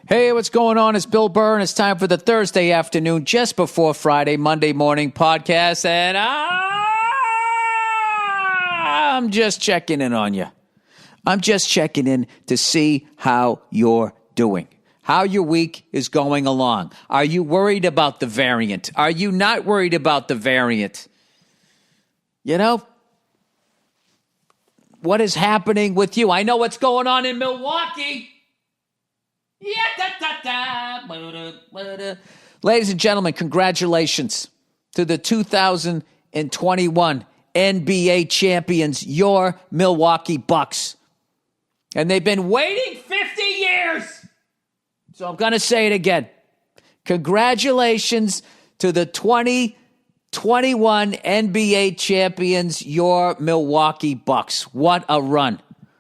Hey, what's going on? It's Bill Burr, and it's time for the Thursday afternoon, just before Friday, Monday morning podcast, and I'm just checking in on you. I'm just checking in to see how you're doing, how your week is going along. Are you worried about the variant? Are you not worried about the variant? You know, what is happening with you? I know what's going on in Milwaukee. Ladies and gentlemen, congratulations to the 2021 NBA champions, your Milwaukee Bucks. And they've been waiting 50 years. So I'm going to say it again. Congratulations to the 2021 NBA champions, your Milwaukee Bucks. What a run.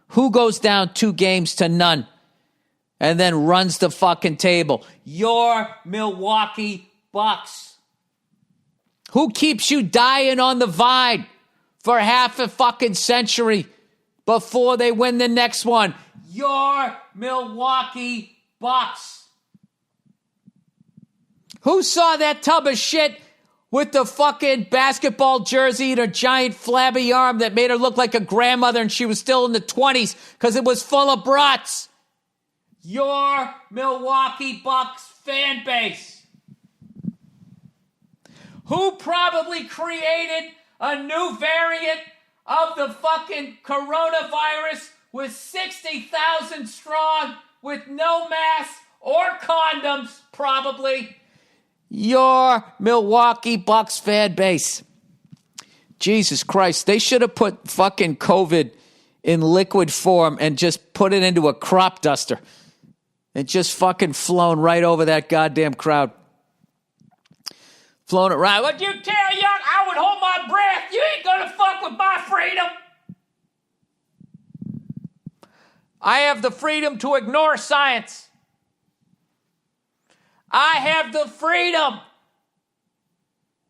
Who goes down 2-0 and then runs the fucking table? Your Milwaukee Bucks. Who keeps you dying on the vine for half a fucking century before they win the next one? Your Milwaukee Bucks. Who saw that tub of shit with the fucking basketball jersey and her giant flabby arm that made her look like a grandmother and she was still in the 20s because it was full of brats? Your Milwaukee Bucks fan base. Who probably created a new variant of the fucking coronavirus with 60,000 strong with no masks or condoms, probably? Your Milwaukee Bucks fan base. Jesus Christ, they should have put fucking COVID in liquid form and just put it into a crop duster. And just fucking flown right over that goddamn crowd. Flown around. What you tell young? I would hold my breath. You ain't gonna fuck with my freedom. I have the freedom to ignore science. I have the freedom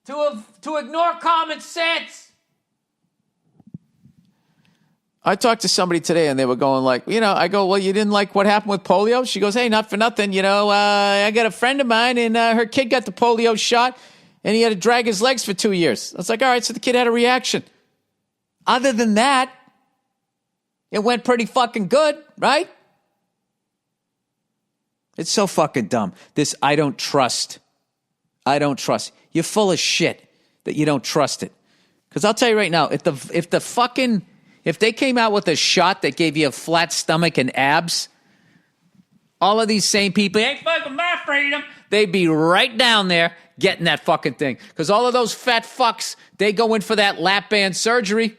to ignore common sense. I talked to somebody today and they were going like, I go, well, you didn't like what happened with polio? She goes, hey, not for nothing. I got a friend of mine and her kid got the polio shot and he had to drag his legs for 2 years. I was like, all right, so the kid had a reaction. Other than that, it went pretty fucking good, right? It's so fucking dumb. This I don't trust. You're full of shit that you don't trust it. Because I'll tell you right now, if they came out with a shot that gave you a flat stomach and abs, all of these same people, ain't fucking my freedom, they'd be right down there getting that fucking thing. Because all of those fat fucks, they go in for that lap band surgery.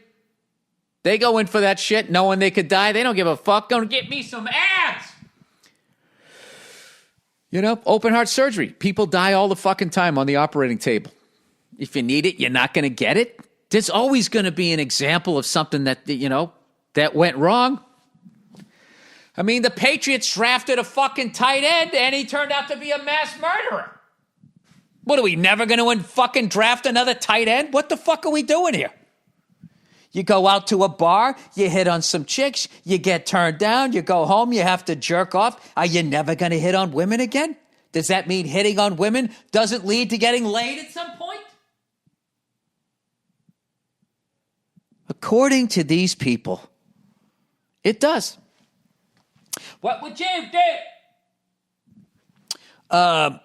They go in for that shit knowing they could die. They don't give a fuck. Gonna get me some abs. Open heart surgery. People die all the fucking time on the operating table. If you need it, you're not going to get it. There's always going to be an example of something that, that went wrong. I mean, the Patriots drafted a fucking tight end and he turned out to be a mass murderer. What, are we never going to fucking draft another tight end? What the fuck are we doing here? You go out to a bar, you hit on some chicks, you get turned down, you go home, you have to jerk off. Are you never going to hit on women again? Does that mean hitting on women doesn't lead to getting laid at some point? According to these people, it does. What would you do? Part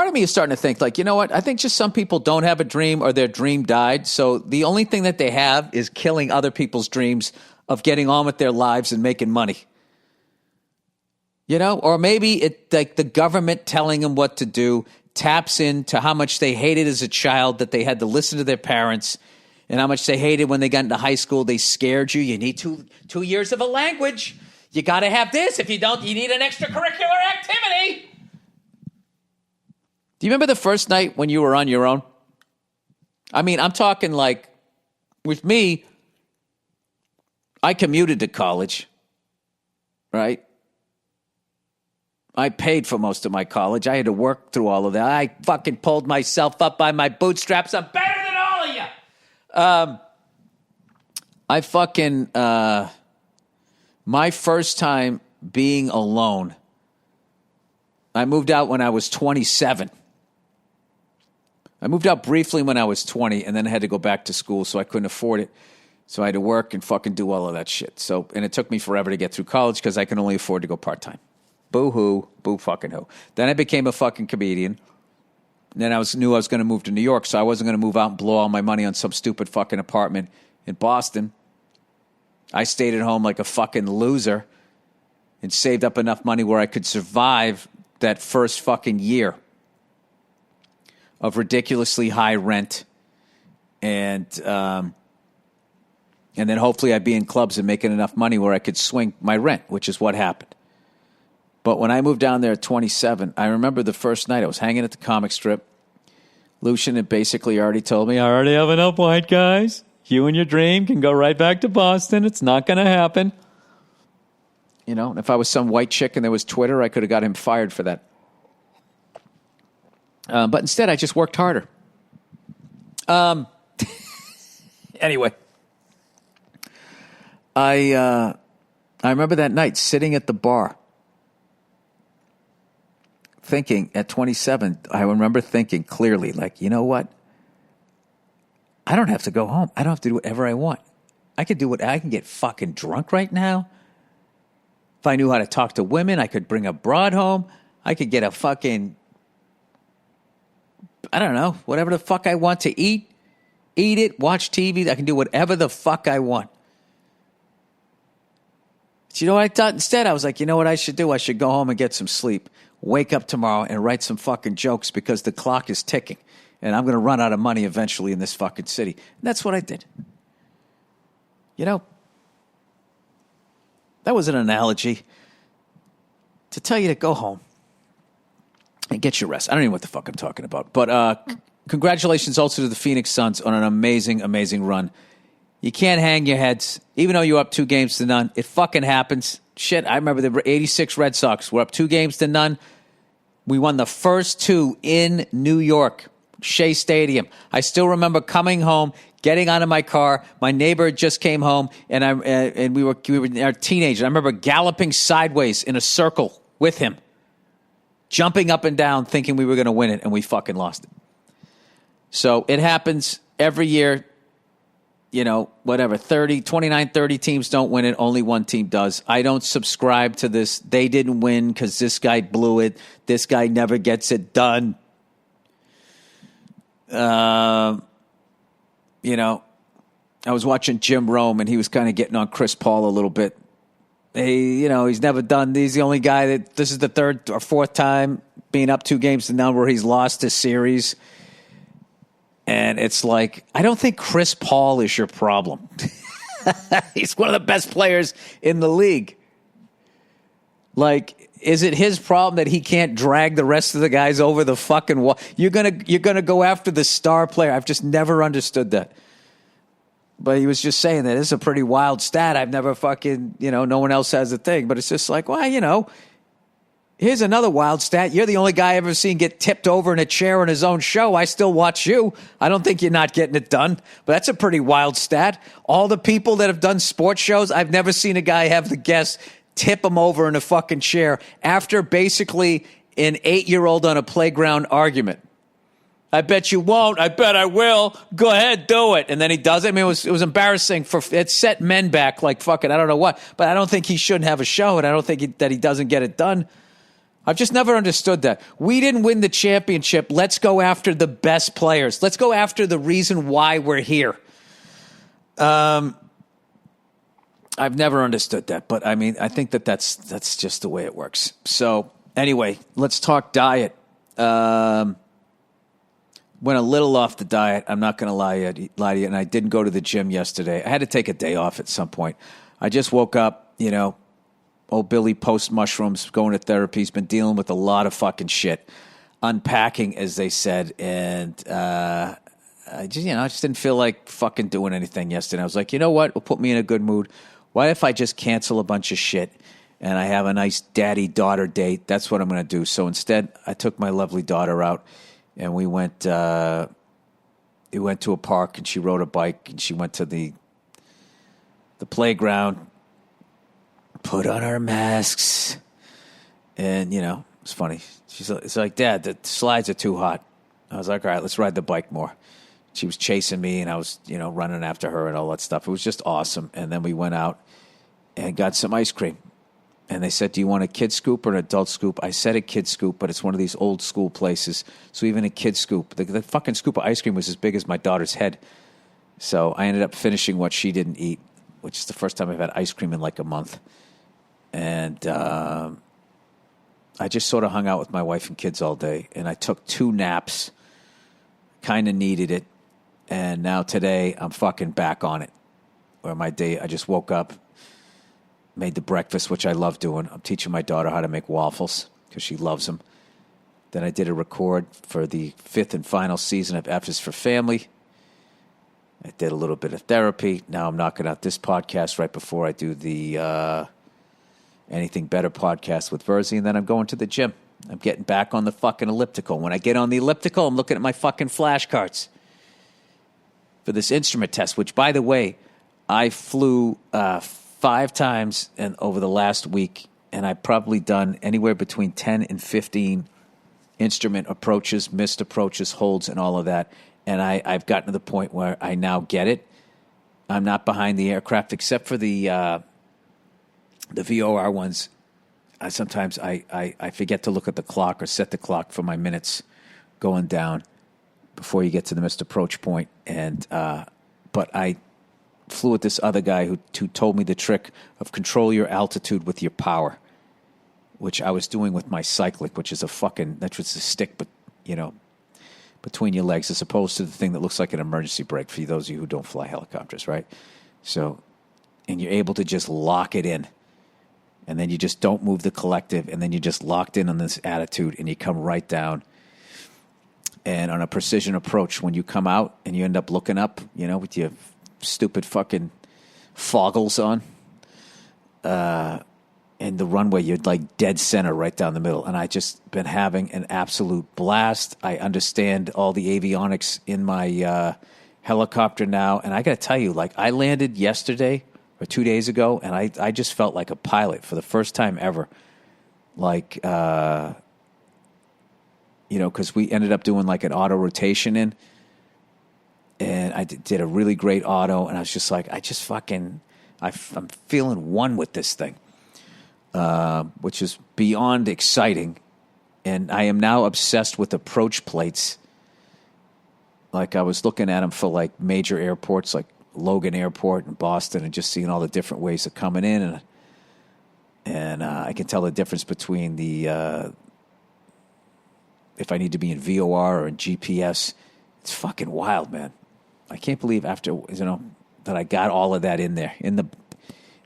of me is starting to think, like, you know what? I think just some people don't have a dream or their dream died. So the only thing that they have is killing other people's dreams of getting on with their lives and making money. Or maybe it like the government telling them what to do taps into how much they hated as a child that they had to listen to their parents. And how much they hated when they got into high school. They scared you. You need two years of a language. You got to have this. If you don't, you need an extracurricular activity. Do you remember the first night when you were on your own? I mean, I'm talking like, with me, I commuted to college, right? I paid for most of my college. I had to work through all of that. I fucking pulled myself up by my bootstraps. I'm better than all of you. I fucking, my first time being alone I moved out when I was 27. I moved out briefly when I was 20, and then I had to go back to school, so I couldn't afford it. So I had to work and fucking do all of that shit. And it took me forever to get through college because I can only afford to go part-time. Boo-hoo. Boo fucking who. Then I became a fucking comedian. And then knew I was going to move to New York, so I wasn't going to move out and blow all my money on some stupid fucking apartment in Boston. I stayed at home like a fucking loser and saved up enough money where I could survive that first fucking year of ridiculously high rent, and then hopefully I'd be in clubs and making enough money where I could swing my rent, which is what happened. But when I moved down there at 27, I remember the first night I was hanging at the comic strip. Lucian had basically already told me, I already have enough white guys. You and your dream can go right back to Boston. It's not going to happen. You know, if I was some white chick and there was Twitter, I could have got him fired for that. But instead, I just worked harder. Anyway, I remember that night sitting at the bar, thinking at 27. I remember thinking clearly, like, you know what? I don't have to go home. I don't have to do whatever I want. I can get fucking drunk right now. If I knew how to talk to women, I could bring a broad home. I could get a fucking, I don't know, whatever the fuck I want to eat it, watch TV. I can do whatever the fuck I want. But you know what I thought instead? I was like, you know what I should do? I should go home and get some sleep. Wake up tomorrow and write some fucking jokes because the clock is ticking. And I'm going to run out of money eventually in this fucking city. And that's what I did. You know, that was an analogy to tell you to go home and get your rest. I don't even know what the fuck I'm talking about. But congratulations also to the Phoenix Suns on an amazing, amazing run. You can't hang your heads, even though you're up 2-0. It fucking happens. Shit, I remember the 86 Red Sox were up 2-0. We won the first two in New York, Shea Stadium. I still remember coming home, getting out of my car. My neighbor just came home, and we were our teenagers. I remember galloping sideways in a circle with him, jumping up and down, thinking we were going to win it, and we fucking lost it. So it happens every year. You know, whatever, 29, 30 teams don't win it. Only one team does. I don't subscribe to this. They didn't win because this guy blew it. This guy never gets it done. You know, I was watching Jim Rome, and he was kind of getting on Chris Paul a little bit. He's never done. He's the only guy this is the third or fourth time being up 2-0 where he's lost a series. And it's like, I don't think Chris Paul is your problem. He's one of the best players in the league. Like, is it his problem that he can't drag the rest of the guys over the fucking wall? You're gonna go after the star player. I've just never understood that. But he was just saying that it's a pretty wild stat. I've never fucking, no one else has a thing. But it's just like, well, here's another wild stat. You're the only guy I've ever seen get tipped over in a chair on his own show. I still watch you. I don't think you're not getting it done. But that's a pretty wild stat. All the people that have done sports shows, I've never seen a guy have the guest tip him over in a fucking chair after basically an 8-year-old on a playground argument. I bet you won't. I bet I will. Go ahead, do it. And then he does it. I mean, it was embarrassing. It set men back like fucking I don't know what. But I don't think he shouldn't have a show, and I don't think that he doesn't get it done. I've just never understood that. We didn't win the championship. Let's go after the best players. Let's go after the reason why we're here. I've never understood that, but I mean, I think that's just the way it works. So anyway, let's talk diet. Went a little off the diet. I'm not going to lie to you, and I didn't go to the gym yesterday. I had to take a day off at some point. I just woke up, old Billy post mushrooms, going to therapy. He's been dealing with a lot of fucking shit, unpacking, as they said. And I just didn't feel like fucking doing anything yesterday. I was like, you know what? It'll put me in a good mood. Why if I just cancel a bunch of shit and I have a nice daddy-daughter date? That's what I'm going to do. So instead, I took my lovely daughter out, and we went to a park, and she rode a bike, and she went to the playground, put on our masks, and, It's funny. It's like, Dad, the slides are too hot. I was like, all right, let's ride the bike more. She was chasing me, and I was, running after her and all that stuff. It was just awesome. And then we went out and got some ice cream. And they said, do you want a kid scoop or an adult scoop? I said a kid scoop, but it's one of these old school places. So even a kid scoop, the fucking scoop of ice cream was as big as my daughter's head. So I ended up finishing what she didn't eat, which is the first time I've had ice cream in like a month. And I just sort of hung out with my wife and kids all day. And I took 2 naps, kind of needed it. And now today I'm fucking back on it. Where my day, I just woke up, made the breakfast, which I love doing. I'm teaching my daughter how to make waffles because she loves them. Then I did a record for the 5th and final season of F is for Family. I did a little bit of therapy. Now I'm knocking out this podcast right before I do the Anything Better podcast with Verzi, and then I'm going to the gym. I'm getting back on the fucking elliptical. When I get on the elliptical, I'm looking at my fucking flashcards for this instrument test, which, by the way, I flew 5 times over the last week, and I've probably done anywhere between 10 and 15 instrument approaches, missed approaches, holds, and all of that. And I've gotten to the point where I now get it. I'm not behind the aircraft, except for the VOR ones. Sometimes I forget to look at the clock or set the clock for my minutes going down before you get to the missed approach point. And but I flew with this other guy who told me the trick of control your altitude with your power, which I was doing with my cyclic, which is that's a stick, but between your legs, as opposed to the thing that looks like an emergency brake for those of you who don't fly helicopters, right? So, and you're able to just lock it in. And then you just don't move the collective, and then you're just locked in on this attitude, and you come right down. And on a precision approach, when you come out and you end up looking up, with your stupid fucking foggles on, and the runway, you're like dead center right down the middle. And I just been having an absolute blast. I understand all the avionics in my helicopter now. And I got to tell you, like, I landed yesterday or 2 days ago, and I just felt like a pilot for the first time ever. Like, because we ended up doing like an auto rotation in, and I did a really great auto, and I was just like, I'm feeling one with this thing, which is beyond exciting. And I am now obsessed with approach plates. Like, I was looking at them for like major airports, like Logan Airport in Boston, and just seeing all the different ways of coming in, and I can tell the difference between the if I need to be in VOR or in GPS. It's fucking wild, man. I can't believe after that I got all of that in there in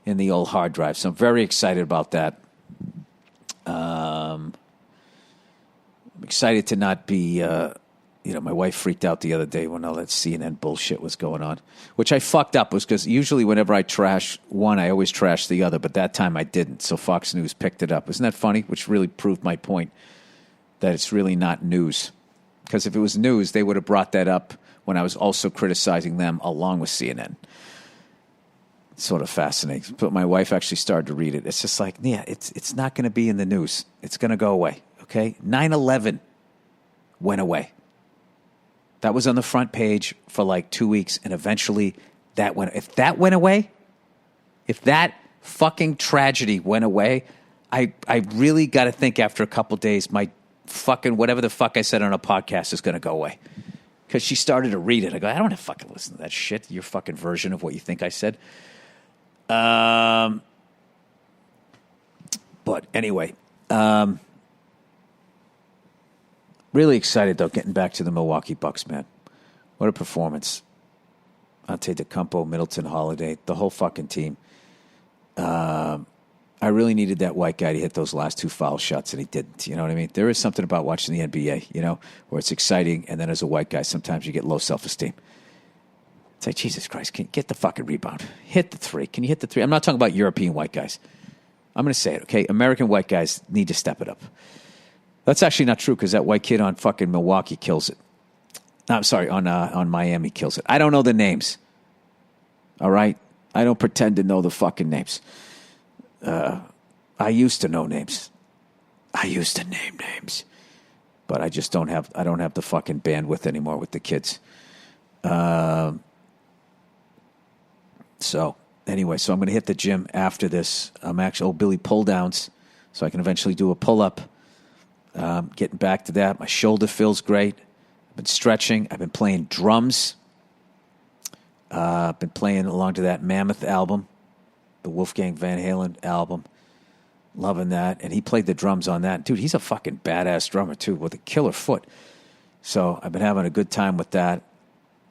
the old hard drive. So I'm very excited about that. I'm excited to not be. My wife freaked out the other day when all that CNN bullshit was going on, which I fucked up, was because usually whenever I trash one, I always trash the other, but that time I didn't, so Fox News picked it up. Isn't that funny? Which really proved my point that it's really not news. Because if it was news, they would have brought that up when I was also criticizing them along with CNN. It's sort of fascinating. But my wife actually started to read it. It's just like, yeah, it's not going to be in the news. It's going to go away, okay? 9/11 went away. That was on the front page for like 2 weeks, and eventually that went. If that went away, if that fucking tragedy went away, I really got to think after a couple days, my fucking whatever the fuck I said on a podcast is going to go away. Because she started to read it. I go, I don't want to fucking listen to that shit, your fucking version of what you think I said. But anyway, really excited, though, getting back to the Milwaukee Bucks, man. What a performance. Antetokounmpo, Middleton, Holiday, the whole fucking team. I really needed that white guy to hit those last 2 foul shots, and he didn't. You know what I mean? There is something about watching the NBA, where it's exciting, and then as a white guy, sometimes you get low self-esteem. It's like, Jesus Christ, can you get the fucking rebound? Hit the 3. Can you hit the 3? I'm not talking about European white guys. I'm going to say it, okay? American white guys need to step it up. That's actually not true, because that white kid on fucking Milwaukee kills it. No, I'm sorry, on Miami kills it. I don't know the names. All right? I don't pretend to know the fucking names. I used to know names. I used to name names, but I just don't have the fucking bandwidth anymore with the kids. So anyway, I'm going to hit the gym after this. I'm actually Billy pull downs, so I can eventually do a pull up. Getting back to that, my shoulder feels great. I've been stretching. I've been playing drums. I've been playing along to that Mammoth album, the Wolfgang Van Halen album. Loving that. And he played the drums on that. Dude, he's a fucking badass drummer, too, with a killer foot. So I've been having a good time with that.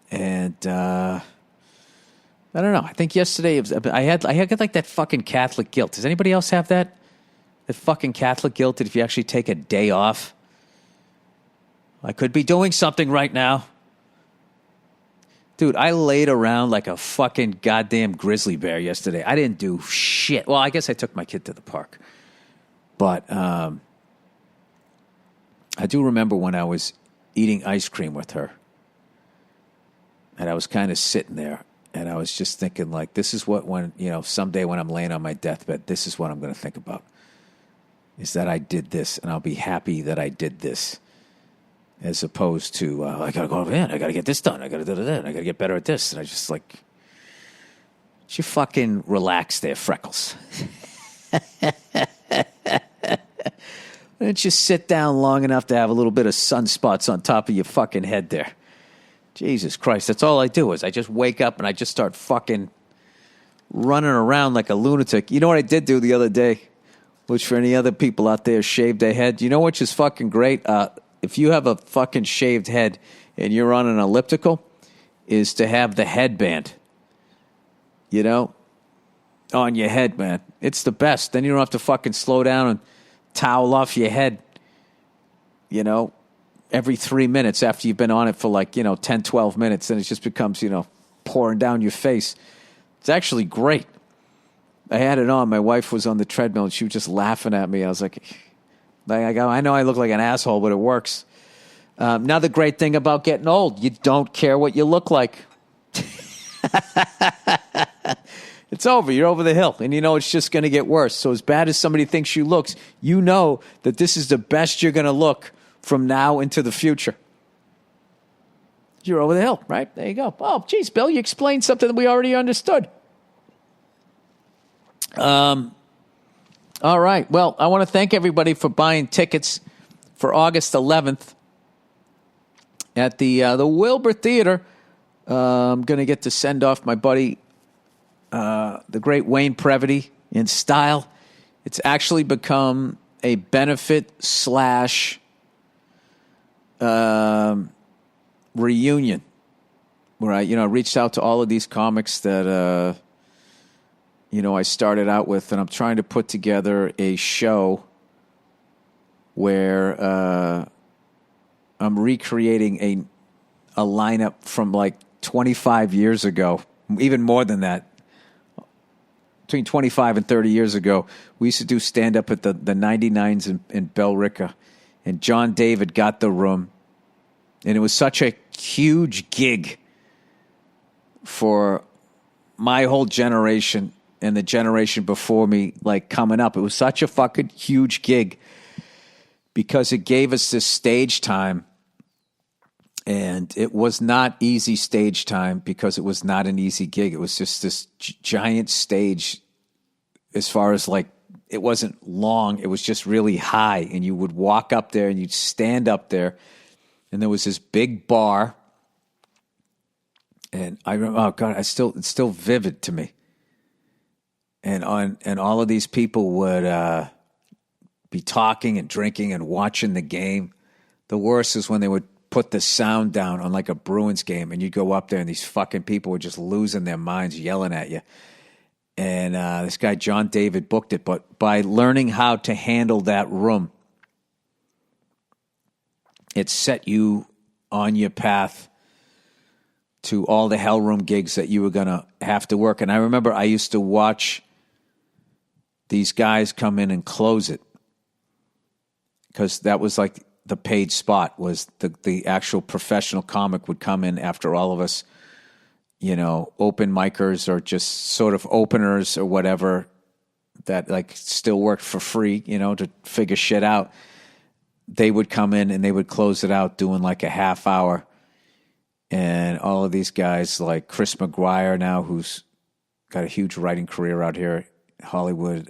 And I don't know. I think yesterday I had like that fucking Catholic guilt. Does anybody else have that? The fucking Catholic guilt that if you actually take a day off, I could be doing something right now. Dude, I laid around like a fucking goddamn grizzly bear yesterday. I didn't do shit. Well, I guess I took my kid to the park. But I do remember when I was eating ice cream with her. And I was kind of sitting there. And I was just thinking, like, this is what someday when I'm laying on my deathbed, this is what I'm going to think about. Is that I did this. And I'll be happy that I did this. As opposed to, I got to go over here, I got to get this done, I got to do that, I got to get better at this. And I just like, you fucking relax there, Freckles. Why don't you sit down long enough to have a little bit of sunspots on top of your fucking head there? Jesus Christ, that's all I do is I just wake up and I just start fucking running around like a lunatic. You know what I did do the other day? Which for any other people out there shaved their head. You know which is fucking great? If you have a fucking shaved head and you're on an elliptical, is to have the headband, on your head, man. It's the best. Then you don't have to fucking slow down and towel off your head, every 3 minutes after you've been on it for like, 10, 12 minutes. Then it just becomes, pouring down your face. It's actually great. I had it on. My wife was on the treadmill and she was just laughing at me. I was like, I know I look like an asshole, but it works. Now the great thing about getting old, you don't care what you look like. It's over. You're over the hill. And it's just going to get worse. So as bad as somebody thinks you looks, you know that this is the best you're going to look from now into the future. You're over the hill, right? There you go. Oh, geez, Bill, you explained something that we already understood. All right. Well, I want to thank everybody for buying tickets for August 11th at the Wilbur Theater. I'm going to get to send off my buddy, the great Wayne Previty, in style. It's actually become a benefit / reunion where I reached out to all of these comics that I started out with, and I'm trying to put together a show where I'm recreating a lineup from like 25 years ago, even more than that. Between 25 and 30 years ago, we used to do stand-up at the 99s in Bellrica, and John David got the room, and it was such a huge gig for my whole generation and the generation before me, like coming up. It was such a fucking huge gig because it gave us this stage time, and it was not easy stage time because it was not an easy gig. It was just this giant stage as far as like, it wasn't long. It was just really high, and you would walk up there and you'd stand up there, and there was this big bar, and I remember, oh God, it's still vivid to me. And all of these people would be talking and drinking and watching the game. The worst is when they would put the sound down on like a Bruins game, and you'd go up there and these fucking people were just losing their minds yelling at you. And this guy, John David, booked it. But by learning how to handle that room, it set you on your path to all the hell room gigs that you were going to have to work. And I remember I used to watch these guys come in and close it, because that was like the paid spot, was the actual professional comic would come in after all of us, open micers or just sort of openers or whatever, that like still worked for free, to figure shit out, they would come in and they would close it out doing like a half hour. And all of these guys like Chris McGuire now, who's got a huge writing career out here in Hollywood.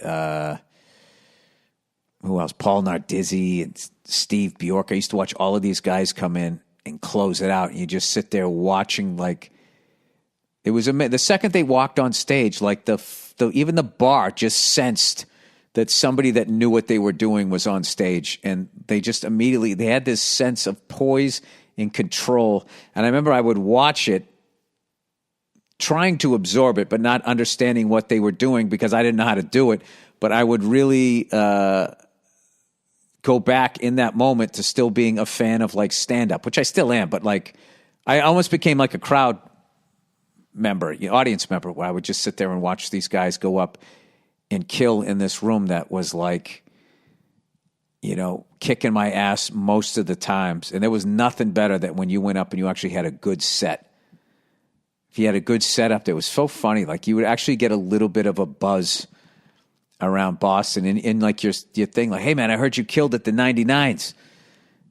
Who else? Paul Nardizzi and Steve Bjork. I used to watch all of these guys come in and close it out. And you just sit there watching like, it was the second they walked on stage, like even the bar just sensed that somebody that knew what they were doing was on stage, and they just immediately they had this sense of poise and control. And I remember I would watch it, trying to absorb it, but not understanding what they were doing because I didn't know how to do it. But I would really go back in that moment to still being a fan of like stand up, which I still am, but like I almost became like a crowd member, audience member, where I would just sit there and watch these guys go up and kill in this room that was like, kicking my ass most of the times. And there was nothing better than when you went up and you actually had a good set. If you had a good setup, it was so funny. Like you would actually get a little bit of a buzz around Boston in like your thing. Like, hey man, I heard you killed at the 99s.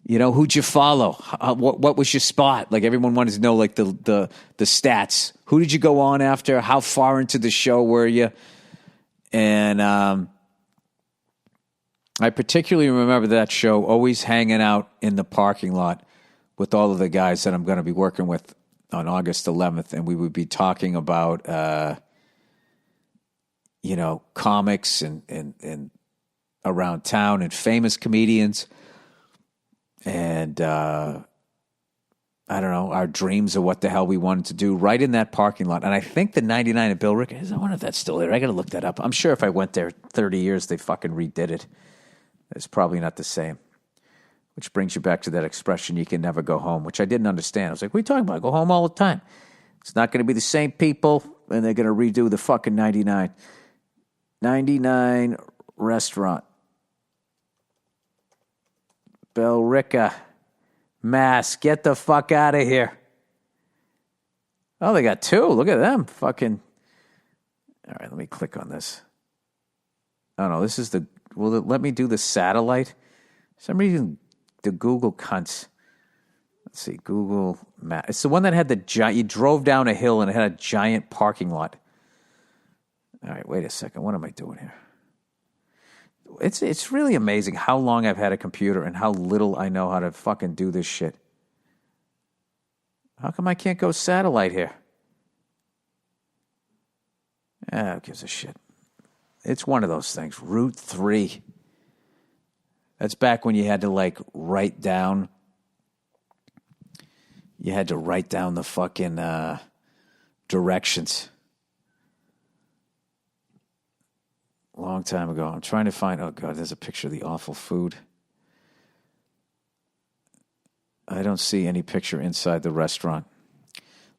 Who'd you follow? What was your spot? Like everyone wanted to know like the stats. Who did you go on after? How far into the show were you? And I particularly remember that show always hanging out in the parking lot with all of the guys that I'm going to be working with on August 11th. And we would be talking about, comics and around town and famous comedians. And, I don't know, our dreams of what the hell we wanted to do right in that parking lot. And I think the 99 at Bill Rick, I wonder if that's still there. I got to look that up. I'm sure if I went there 30 years, they fucking redid it. It's probably not the same. Which brings you back to that expression, you can never go home, which I didn't understand. I was like, what are you talking about? I go home all the time. It's not going to be the same people, and they're going to redo the fucking 99. 99 restaurant. Billerica, Mass. Get the fuck out of here. Oh, they got two. Look at them. Fucking. All right, let me click on this. Oh, no, this is the. Will it let me do the satellite? For some reason, the Google cunts. Let's see, Google Maps. It's the one that had the giant. You drove down a hill and it had a giant parking lot. All right, wait a second. What am I doing here? It's really amazing how long I've had a computer and how little I know how to fucking do this shit. How come I can't go satellite here? Who gives a shit? It's one of those things. Route 3. That's back when you had to like write down. You had to write down the fucking directions. Long time ago. I'm trying to find, oh God, there's a picture of the awful food. I don't see any picture inside the restaurant.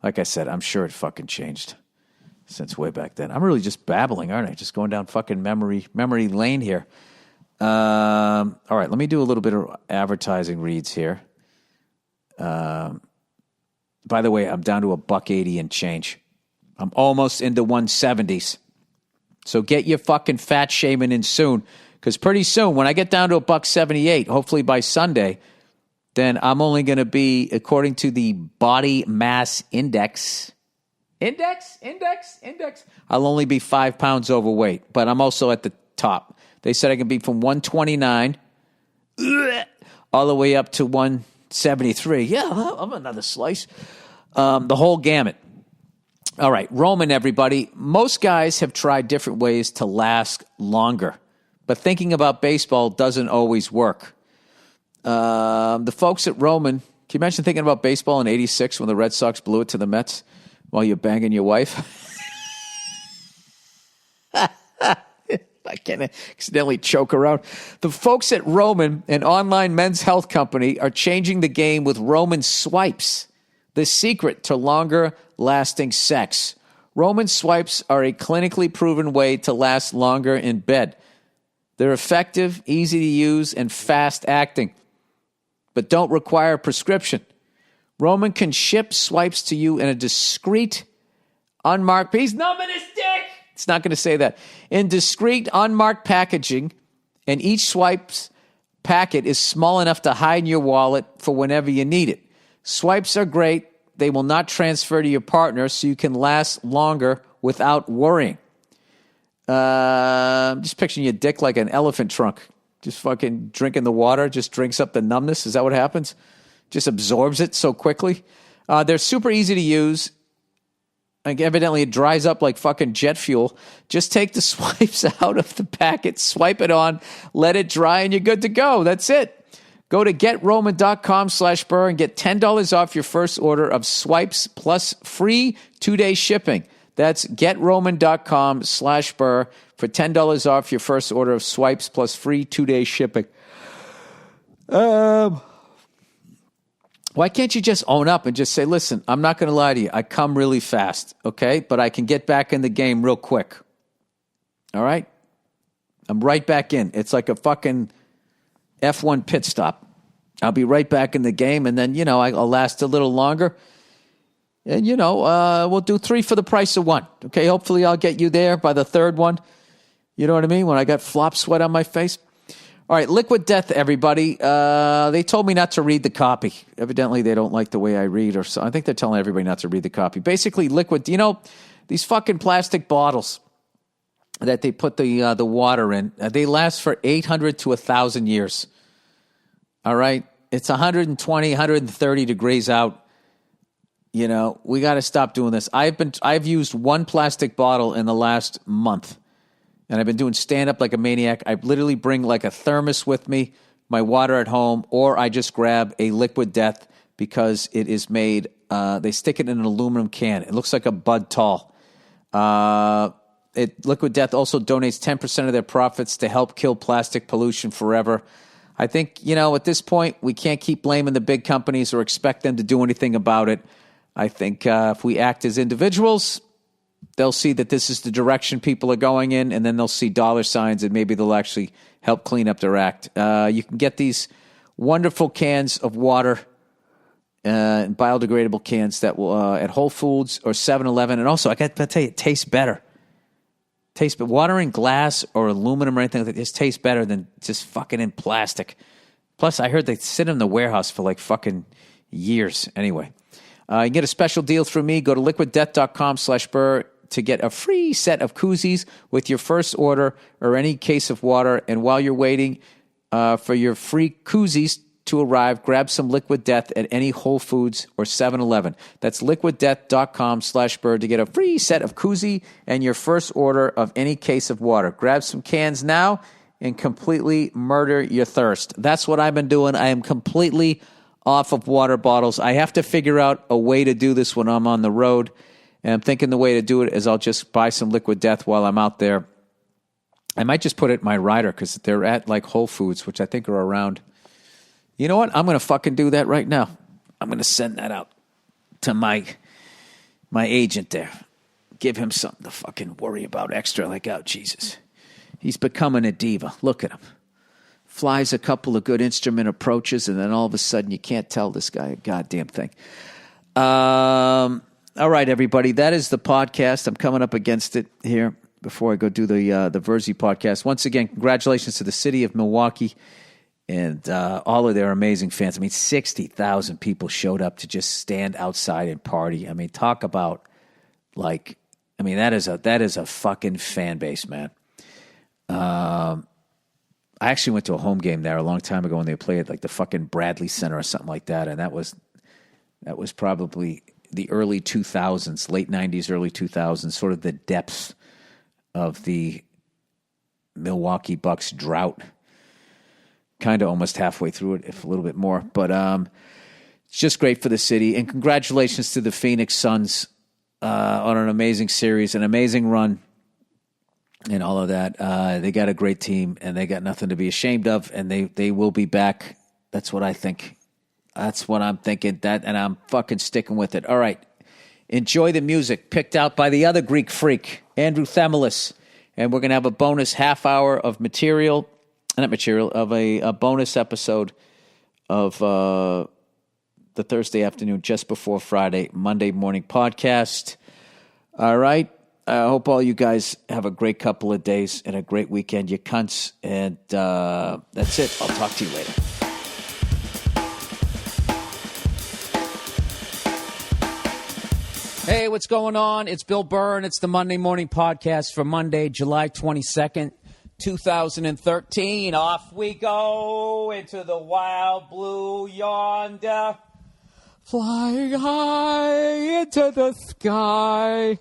Like I said, I'm sure it fucking changed since way back then. I'm really just babbling, aren't I? Just going down fucking memory lane here. All right, let me do a little bit of advertising reads here. By the way, I'm down to $1.80 and change. I'm almost into 170s. So get your fucking fat shaming in soon, because pretty soon, when I get down to $1.78, hopefully by Sunday, then I'm only going to be, according to the body mass index, I'll only be 5 pounds overweight, but I'm also at the top. They said I can be from 129 all the way up to 173. Yeah, I'm another slice. The whole gamut. All right, Roman, everybody. Most guys have tried different ways to last longer, but thinking about baseball doesn't always work. The folks at Roman, can you imagine thinking about baseball in '86 when the Red Sox blew it to the Mets while you're banging your wife? I can't accidentally choke around. The folks at Roman, an online men's health company, are changing the game with Roman swipes, the secret to longer lasting sex. Roman swipes are a clinically proven way to last longer in bed. They're effective, easy to use, and fast acting, but don't require a prescription. Roman can ship swipes to you in a discreet, unmarked piece. Numbing his dick! It's not going to say that. In discreet, unmarked packaging, and each swipe's packet is small enough to hide in your wallet for whenever you need it. Swipes are great. They will not transfer to your partner, so you can last longer without worrying. I'm just picturing your dick like an elephant trunk. Just fucking drinking the water, just drinks up the numbness. Is that what happens? Just absorbs it so quickly. They're super easy to use. Like, evidently, it dries up like fucking jet fuel. Just take the swipes out of the packet, swipe it on, let it dry, and you're good to go. That's it. Go to GetRoman.com/Burr and get $10 off your first order of swipes plus free 2-day shipping. That's GetRoman.com/Burr for $10 off your first order of swipes plus free 2-day shipping. Why can't you just own up and just say, listen, I'm not going to lie to you. I come really fast, okay? But I can get back in the game real quick. All right? I'm right back in. It's like a fucking F1 pit stop. I'll be right back in the game, and then, I'll last a little longer. And, we'll do 3 for the price of 1. Okay? Hopefully I'll get you there by the third one. You know what I mean? When I got flop sweat on my face. All right, Liquid Death, everybody. They told me not to read the copy. Evidently, they don't like the way I read, or so. I think they're telling everybody not to read the copy. Basically, Liquid, these fucking plastic bottles that they put the water in, they last for 800 to 1,000 years. All right? It's 120, 130 degrees out. We got to stop doing this. I've used one plastic bottle in the last month. And I've been doing stand-up like a maniac. I literally bring like a thermos with me, my water at home, or I just grab a Liquid Death because it is made, they stick it in an aluminum can. It looks like a Bud Tall. Liquid Death also donates 10% of their profits to help kill plastic pollution forever. I think, at this point, we can't keep blaming the big companies or expect them to do anything about it. I think if we act as individuals, they'll see that this is the direction people are going in, and then they'll see dollar signs, and maybe they'll actually help clean up their act. You can get these wonderful cans of water, biodegradable cans that will at Whole Foods or 7-Eleven. And also, I got to tell you, it tastes better. But water in glass or aluminum or anything like that just tastes better than just fucking in plastic. Plus, I heard they sit in the warehouse for like fucking years. Anyway, you can get a special deal through me. Go to liquiddeath.com/Burr to get a free set of koozies with your first order or any case of water. And while you're waiting for your free koozies to arrive, grab some Liquid Death at any Whole Foods or 7-Eleven. That's liquiddeath.com/Burr to get a free set of koozie and your first order of any case of water. Grab some cans now and completely murder your thirst. That's what I've been doing. I am completely off of water bottles. I have to figure out a way to do this when I'm on the road. And I'm thinking the way to do it is I'll just buy some Liquid Death while I'm out there. I might just put it in my rider because they're at like Whole Foods, which I think are around. You know what? I'm going to fucking do that right now. I'm going to send that out to my agent there. Give him something to fucking worry about extra. Like, oh, Jesus. He's becoming a diva. Look at him. Flies a couple of good instrument approaches, and then all of a sudden you can't tell this guy a goddamn thing. All right, everybody. That is the podcast. I'm coming up against it here before I go do the Verzi podcast. Once again, congratulations to the city of Milwaukee and all of their amazing fans. I mean, 60,000 people showed up to just stand outside and party. I mean, talk about that is a fucking fan base, man. I actually went to a home game there a long time ago when they played at like the fucking Bradley Center or something like that, and that was probably the early 2000s, late 90s, early 2000s, sort of the depths of the Milwaukee Bucks drought. Kind of almost halfway through it, if a little bit more. But it's just great for the city. And congratulations to the Phoenix Suns on an amazing series, an amazing run, and all of that. They got a great team, and they got nothing to be ashamed of, and they will be back. That's what I think. That's what I'm thinking, and I'm fucking sticking with it. All right. Enjoy the music picked out by the other Greek freak, Andrew Themelis. And we're going to have a bonus half hour of a bonus episode of the Thursday afternoon just before Friday, Monday morning podcast. All right. I hope all you guys have a great couple of days and a great weekend, you cunts. And that's it. I'll talk to you later. Hey, what's going on? It's Bill Burr, and it's the Monday Morning Podcast for Monday, July 22nd, 2013. Off we go into the wild blue yonder, flying high into the sky.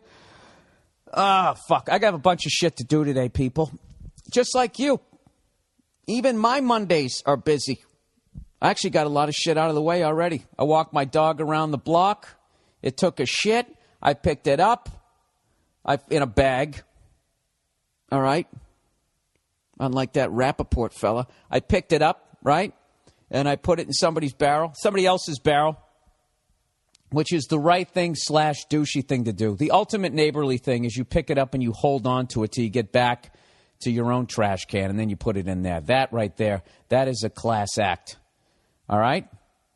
Fuck. I got a bunch of shit to do today, people. Just like you. Even my Mondays are busy. I actually got a lot of shit out of the way already. I walked my dog around the block. It took a shit. I picked it up in a bag. All right? Unlike that Rappaport fella. I picked it up, right? And I put it in somebody else's barrel, which is the right thing / douchey thing to do. The ultimate neighborly thing is you pick it up and you hold on to it till you get back to your own trash can, and then you put it in there. That right there, that is a class act. All right?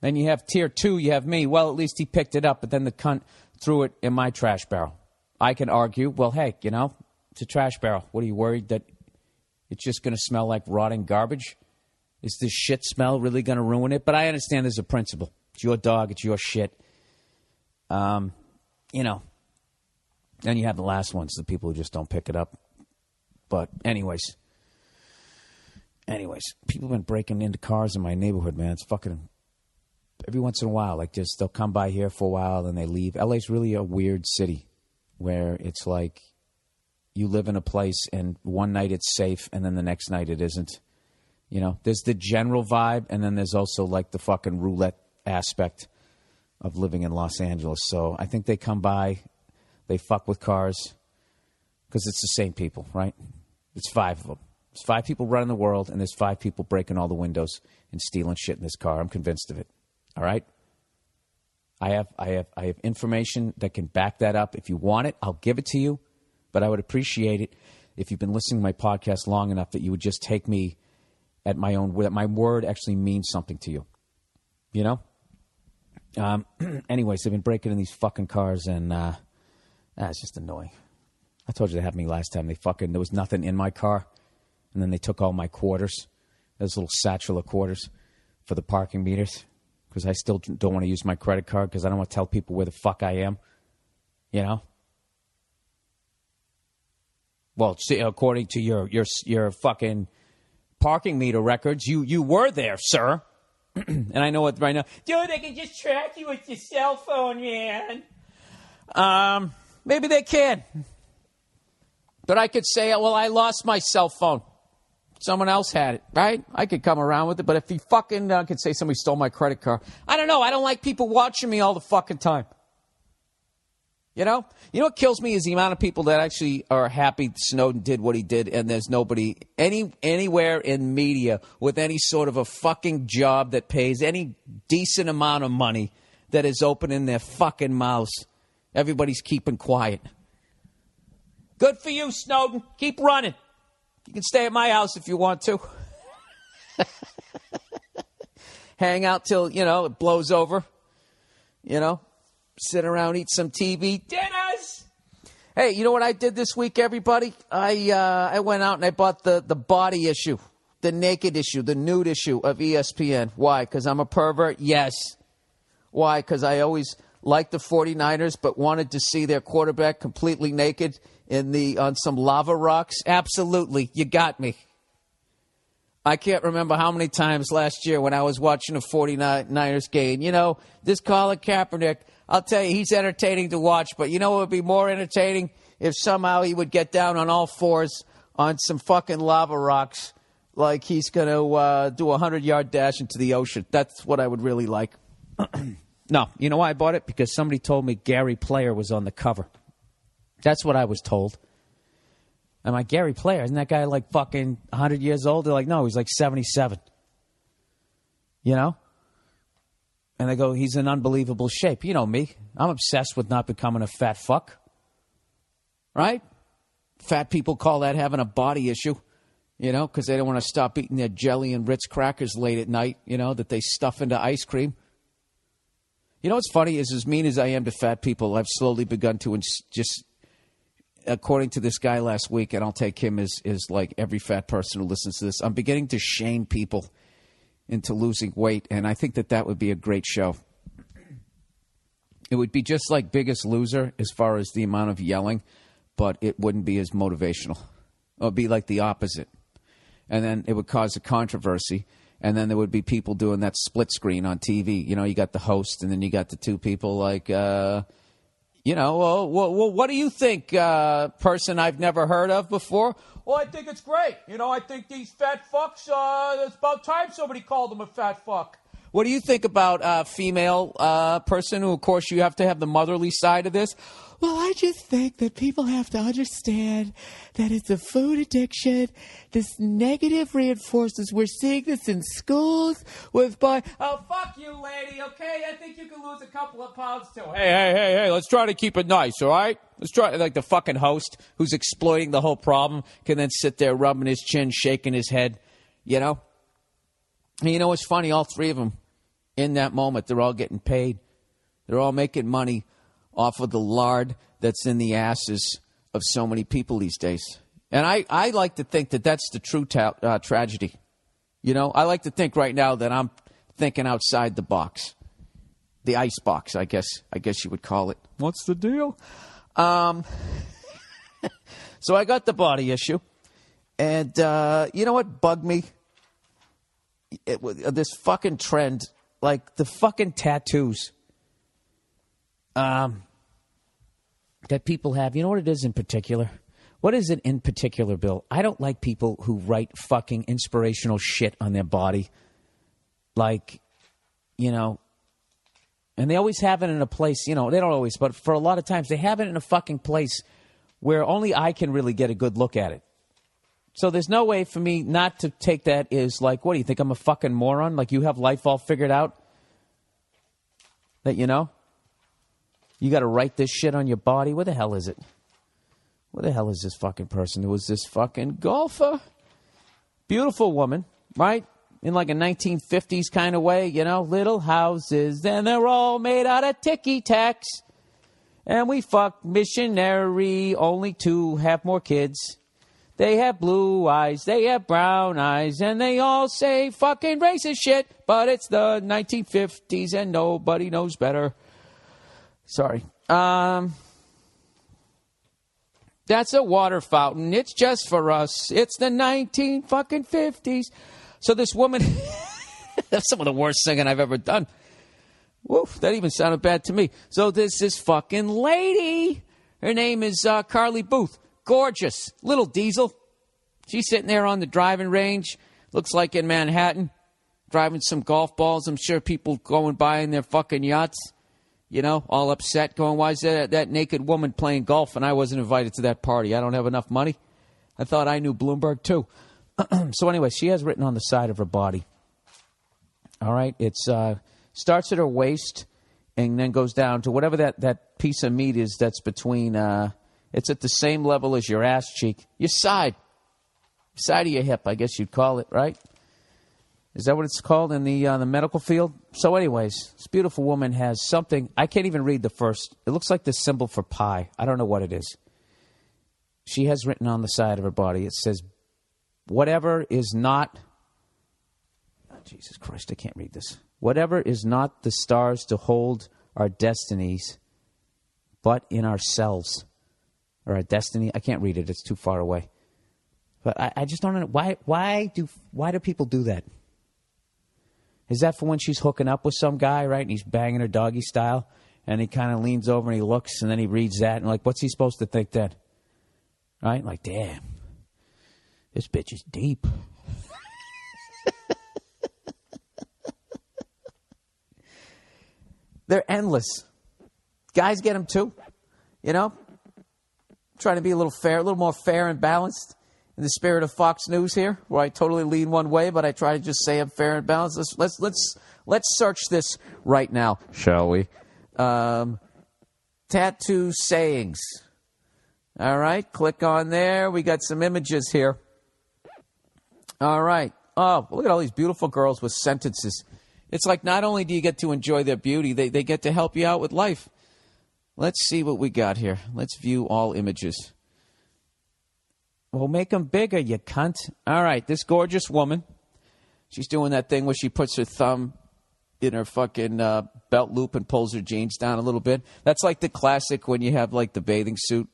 Then you have tier 2, you have me. Well, at least he picked it up, but then the cunt threw it in my trash barrel. I can argue, well, hey, it's a trash barrel. What are you worried that it's just going to smell like rotting garbage? Is this shit smell really going to ruin it? But I understand there's a principle. It's your dog. It's your shit. Then you have the last ones, the people who just don't pick it up. But anyways, people have been breaking into cars in my neighborhood, man. It's fucking... Every once in a while, like just they'll come by here for a while, then they leave. LA's really a weird city where it's like you live in a place and one night it's safe and then the next night it isn't. There's the general vibe, and then there's also like the fucking roulette aspect of living in Los Angeles. So I think they come by, they fuck with cars because it's the same people, right? It's 5 of them. There's 5 people running the world, and there's 5 people breaking all the windows and stealing shit in this car. I'm convinced of it. All right? I have information that can back that up. If you want it, I'll give it to you. But I would appreciate it if you've been listening to my podcast long enough that you would just take me at my own word, that my word actually means something to you. Anyways, they've been breaking in these fucking cars, and it's just annoying. I told you that happened to me last time. There was nothing in my car, and then they took all my quarters. There's a little satchel of quarters for the parking meters, because I still don't want to use my credit card because I don't want to tell people where the fuck I am. Well, see, according to your fucking parking meter records, you were there, sir. And I know what right now. Dude, they can just track you with your cell phone, man. Maybe they can. But I could say, well, I lost my cell phone. Someone else had it, right? I could come around with it. But if he fucking could say somebody stole my credit card, I don't know. I don't like people watching me all the fucking time. You know what kills me is the amount of people that actually are happy Snowden did what he did, and there's nobody anywhere in media with any sort of a fucking job that pays any decent amount of money that is opening their fucking mouths. Everybody's keeping quiet. Good for you, Snowden. Keep running. You can stay at my house if you want to. Hang out till, it blows over. Sit around, eat some TV. Dinners! Hey, you know what I did this week, everybody? I went out and I bought the body issue, the naked issue, the nude issue of ESPN. Why? Because I'm a pervert? Yes. Why? Because I always liked the 49ers but wanted to see their quarterback completely naked on some lava rocks? Absolutely. You got me. I can't remember how many times last year when I was watching a 49ers game. This Colin Kaepernick, I'll tell you, he's entertaining to watch. But what would be more entertaining? If somehow he would get down on all fours on some fucking lava rocks like he's going to do a 100-yard dash into the ocean. That's what I would really like. No, you know why I bought it? Because somebody told me Gary Player was on the cover. That's what I was told. I'm like, Gary Player, isn't that guy like fucking 100 years old? They're like, no, he's like 77. And they go, he's in unbelievable shape. You know me. I'm obsessed with not becoming a fat fuck. Right? Fat people call that having a body issue, because they don't want to stop eating their jelly and Ritz crackers late at night, that they stuff into ice cream. What's funny is as mean as I am to fat people, I've slowly begun to just according to this guy last week, and I'll take him as like every fat person who listens to this, I'm beginning to shame people into losing weight, and I think that would be a great show. It would be just like Biggest Loser as far as the amount of yelling, but it wouldn't be as motivational. It would be like the opposite. And then it would cause a controversy, and then there would be people doing that split screen on TV. You got the host, and then you got the two people like, well, what do you think, person I've never heard of before? Well, I think it's great. I think these fat fucks, it's about time somebody called them a fat fuck. What do you think about female person who, of course, you have to have the motherly side of this? Well, I just think that people have to understand that it's a food addiction. This negative reinforces. We're seeing this in schools with boys. Oh, fuck you, lady, okay? I think you can lose a couple of pounds, too. Hey, let's try to keep it nice, all right? Let's try, like the fucking host who's exploiting the whole problem can then sit there rubbing his chin, shaking his head, And what's funny? All three of them, in that moment, they're all getting paid. They're all making money off of the lard that's in the asses of so many people these days. And I like to think that that's the true tragedy. I like to think right now that I'm thinking outside the box. The ice box, I guess you would call it. What's the deal? So I got the body issue. And you know what bugged me? This fucking trend, like the fucking tattoos. That people have. You know what it is in particular? What is it in particular, Bill? I don't like people who write fucking inspirational shit on their body. Like, and they always have it in a place, they don't always, but for a lot of times they have it in a fucking place where only I can really get a good look at it. So there's no way for me not to take that as like, what do you think, I'm a fucking moron? Like you have life all figured out? That you got to write this shit on your body. Where the hell is it? Where the hell is this fucking person? It was this fucking golfer. Beautiful woman, right? In like a 1950s kind of way, little houses. And they're all made out of ticky-tacks. And we fuck missionary only to have more kids. They have blue eyes. They have brown eyes. And they all say fucking racist shit. But it's the 1950s and nobody knows better. Sorry. That's a water fountain. It's just for us. It's the 1950s. So this woman, that's some of the worst singing I've ever done. Woof, that even sounded bad to me. So there's this fucking lady. Her name is Carly Booth. Gorgeous. Little diesel. She's sitting there on the driving range. Looks like in Manhattan. Driving some golf balls. I'm sure people going by in their fucking yachts. All upset, going, why is that naked woman playing golf and I wasn't invited to that party? I don't have enough money. I thought I knew Bloomberg, too. So anyway, she has written on the side of her body. All right, it starts at her waist and then goes down to whatever that piece of meat is that's between, it's at the same level as your ass cheek. Your side of your hip, I guess you'd call it, right? Is that what it's called in the medical field? So anyways, this beautiful woman has something. I can't even read the first. It looks like the symbol for pi. I don't know what it is. She has written on the side of her body. It says, whatever is not. Oh, Jesus Christ, I can't read this. Whatever is not the stars to hold our destinies, but in ourselves. Or our destiny. I can't read it. It's too far away. But I just don't know. Why do people do that? Is that for when she's hooking up with some guy, right? And he's banging her doggy style. And he kind of leans over and he looks and then he reads that. And like, what's he supposed to think then? Right? Like, damn. This bitch is deep. They're endless. Guys get them too. Trying to be a little more fair and balanced. In the spirit of Fox News here, where I totally lean one way, but I try to just say I'm fair and balanced. Let's search this right now, shall we? Tattoo sayings. All right, click on there. We got some images here. All right. Oh, look at all these beautiful girls with sentences. It's like not only do you get to enjoy their beauty, they get to help you out with life. Let's see what we got here. Let's view all images. Well, make them bigger, you cunt. All right, this gorgeous woman, she's doing that thing where she puts her thumb in her fucking belt loop and pulls her jeans down a little bit. That's like the classic when you have like the bathing suit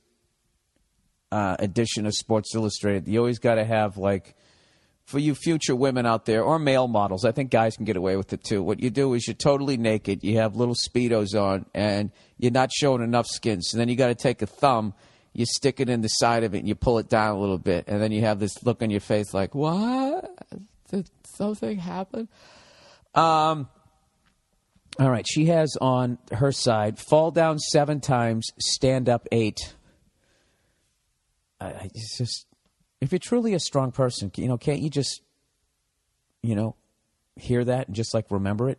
edition of Sports Illustrated. You always got to have like, for you future women out there, or male models, I think guys can get away with it too. What you do is you're totally naked, you have little Speedos on, and you're not showing enough skin. So then you got to take a thumb, you stick it in the side of it, and you pull it down a little bit. And then you have this look on your face like, what? Did something happen? All right, she has on her side, fall down 7 times, stand up 8. It's just... If you're truly a strong person, can't you just, hear that and just, remember it?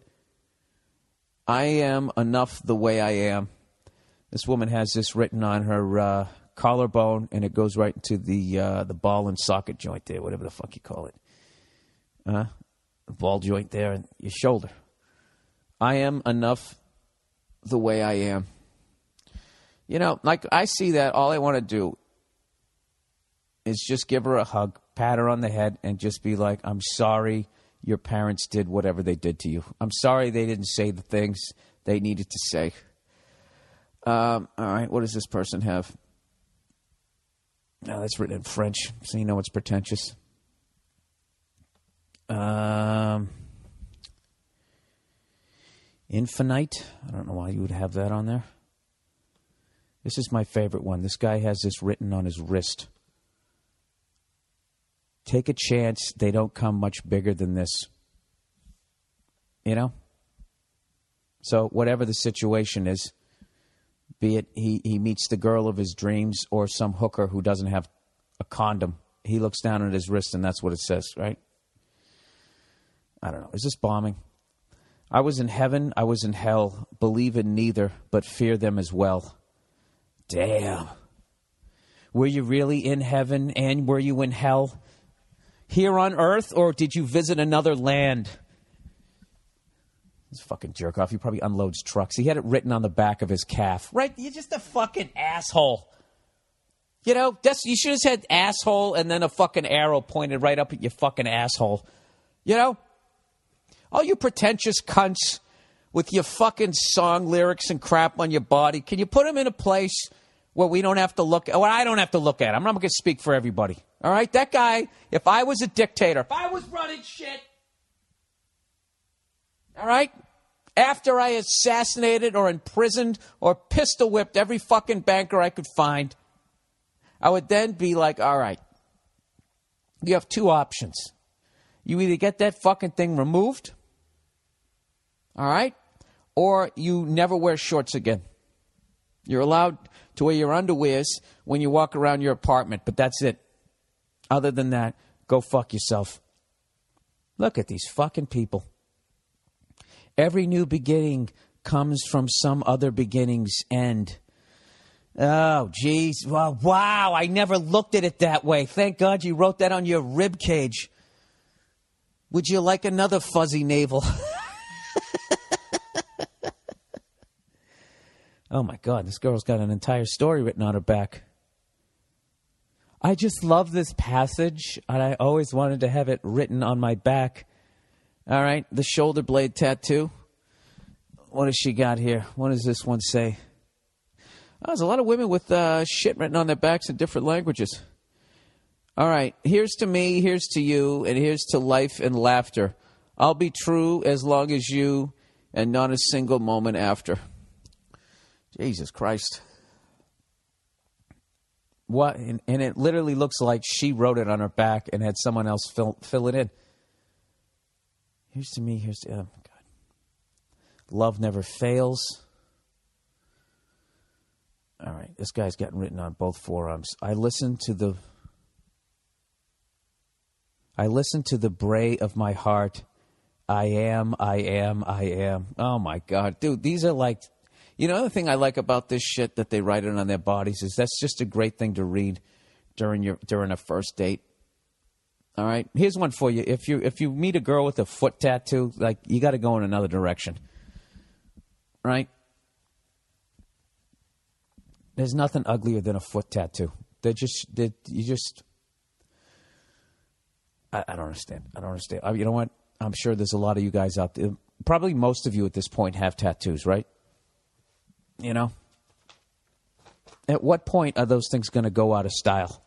I am enough the way I am. This woman has this written on her collarbone, and it goes right into the ball and socket joint there, whatever the fuck you call it. The ball joint there and your shoulder. I am enough the way I am. I see that, all I want to do is just give her a hug, pat her on the head, and just be like, I'm sorry your parents did whatever they did to you. I'm sorry they didn't say the things they needed to say. All right, what does this person have? No, that's written in French, so you know it's pretentious. Infinite. I don't know why you would have that on there. This is my favorite one. This guy has this written on his wrist. Take a chance they don't come much bigger than this. So whatever the situation is, be it he meets the girl of his dreams or some hooker who doesn't have a condom, he looks down at his wrist and that's what it says, right? I don't know. Is this bombing? I was in heaven, I was in hell, believe in neither, but fear them as well. Damn. Were you really in heaven and were you in hell? Here on earth, or did you visit another land? This fucking jerk off. He probably unloads trucks. He had it written on the back of his calf. Right? You're just a fucking asshole. You should have said asshole and then a fucking arrow pointed right up at your fucking asshole. All you pretentious cunts with your fucking song lyrics and crap on your body, can you put them in a place where we don't have to look at, I don't have to look at. I'm not going to speak for everybody. All right? That guy, if I was a dictator, if I was running shit, all right? After I assassinated or imprisoned or pistol whipped every fucking banker I could find, I would then be like, all right, you have 2 options. You either get that fucking thing removed, all right, or you never wear shorts again. You're allowed to wear your underwears when you walk around your apartment, but that's it. Other than that, go fuck yourself. Look at these fucking people. Every new beginning comes from some other beginning's end. Oh, geez. Well, wow, I never looked at it that way. Thank God you wrote that on your rib cage. Would you like another fuzzy navel? Oh, my God, this girl's got an entire story written on her back. I just love this passage, and I always wanted to have it written on my back. All right, the shoulder blade tattoo. What has she got here? What does this one say? Oh, there's a lot of women with shit written on their backs in different languages. All right, here's to me, here's to you, and here's to life and laughter. I'll be true as long as you, and not a single moment after. Jesus Christ. What? And it literally looks like she wrote it on her back and had someone else fill it in. Here's to me, here's to... Oh, my God. Love never fails. All right, this guy's gotten written on both forearms. I listen to the bray of my heart. I am. Oh, my God. Dude, these are like... the thing I like about this shit that they write it on their bodies is that's just a great thing to read during a first date. All right? Here's one for you. If you meet a girl with a foot tattoo, you got to go in another direction. Right? There's nothing uglier than a foot tattoo. I don't understand. I don't understand. You know what? I'm sure there's a lot of you guys out there. Probably most of you at this point have tattoos, right? You know? At what point are those things going to go out of style?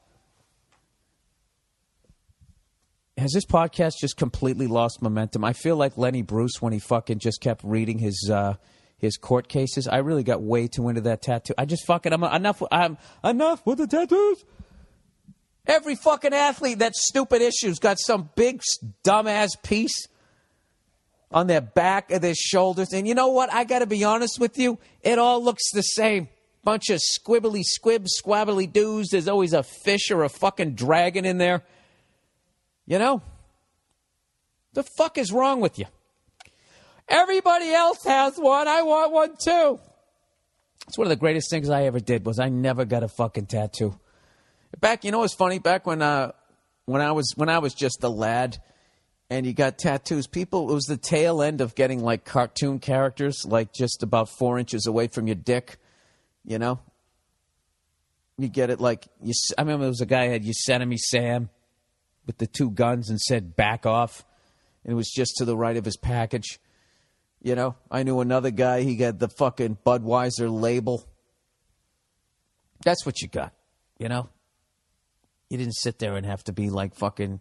Has this podcast just completely lost momentum? I feel like Lenny Bruce when he fucking just kept reading his court cases. I really got way too into that tattoo. I'm enough with the tattoos. Every fucking athlete that stupid issue's got some big dumbass piece on their back of their shoulders. And you know what? I got to be honest with you. It all looks the same. Bunch of squibbly squabbly doos. There's always a fish or a fucking dragon in there. You know? The fuck is wrong with you? Everybody else has one. I want one too. It's one of the greatest things I ever did was I never got a fucking tattoo. Back, you know what's funny? Back when I was just a lad and you got tattoos, people, it was the tail end of getting like cartoon characters, like just about 4 inches away from your dick, you know? You get it like, I remember there was a guy who had Yosemite Sam with the 2 guns and said back off. And it was just to the right of his package. You know, I knew another guy, he got the fucking Budweiser label. That's what you got, you know? You didn't sit there and have to be like fucking,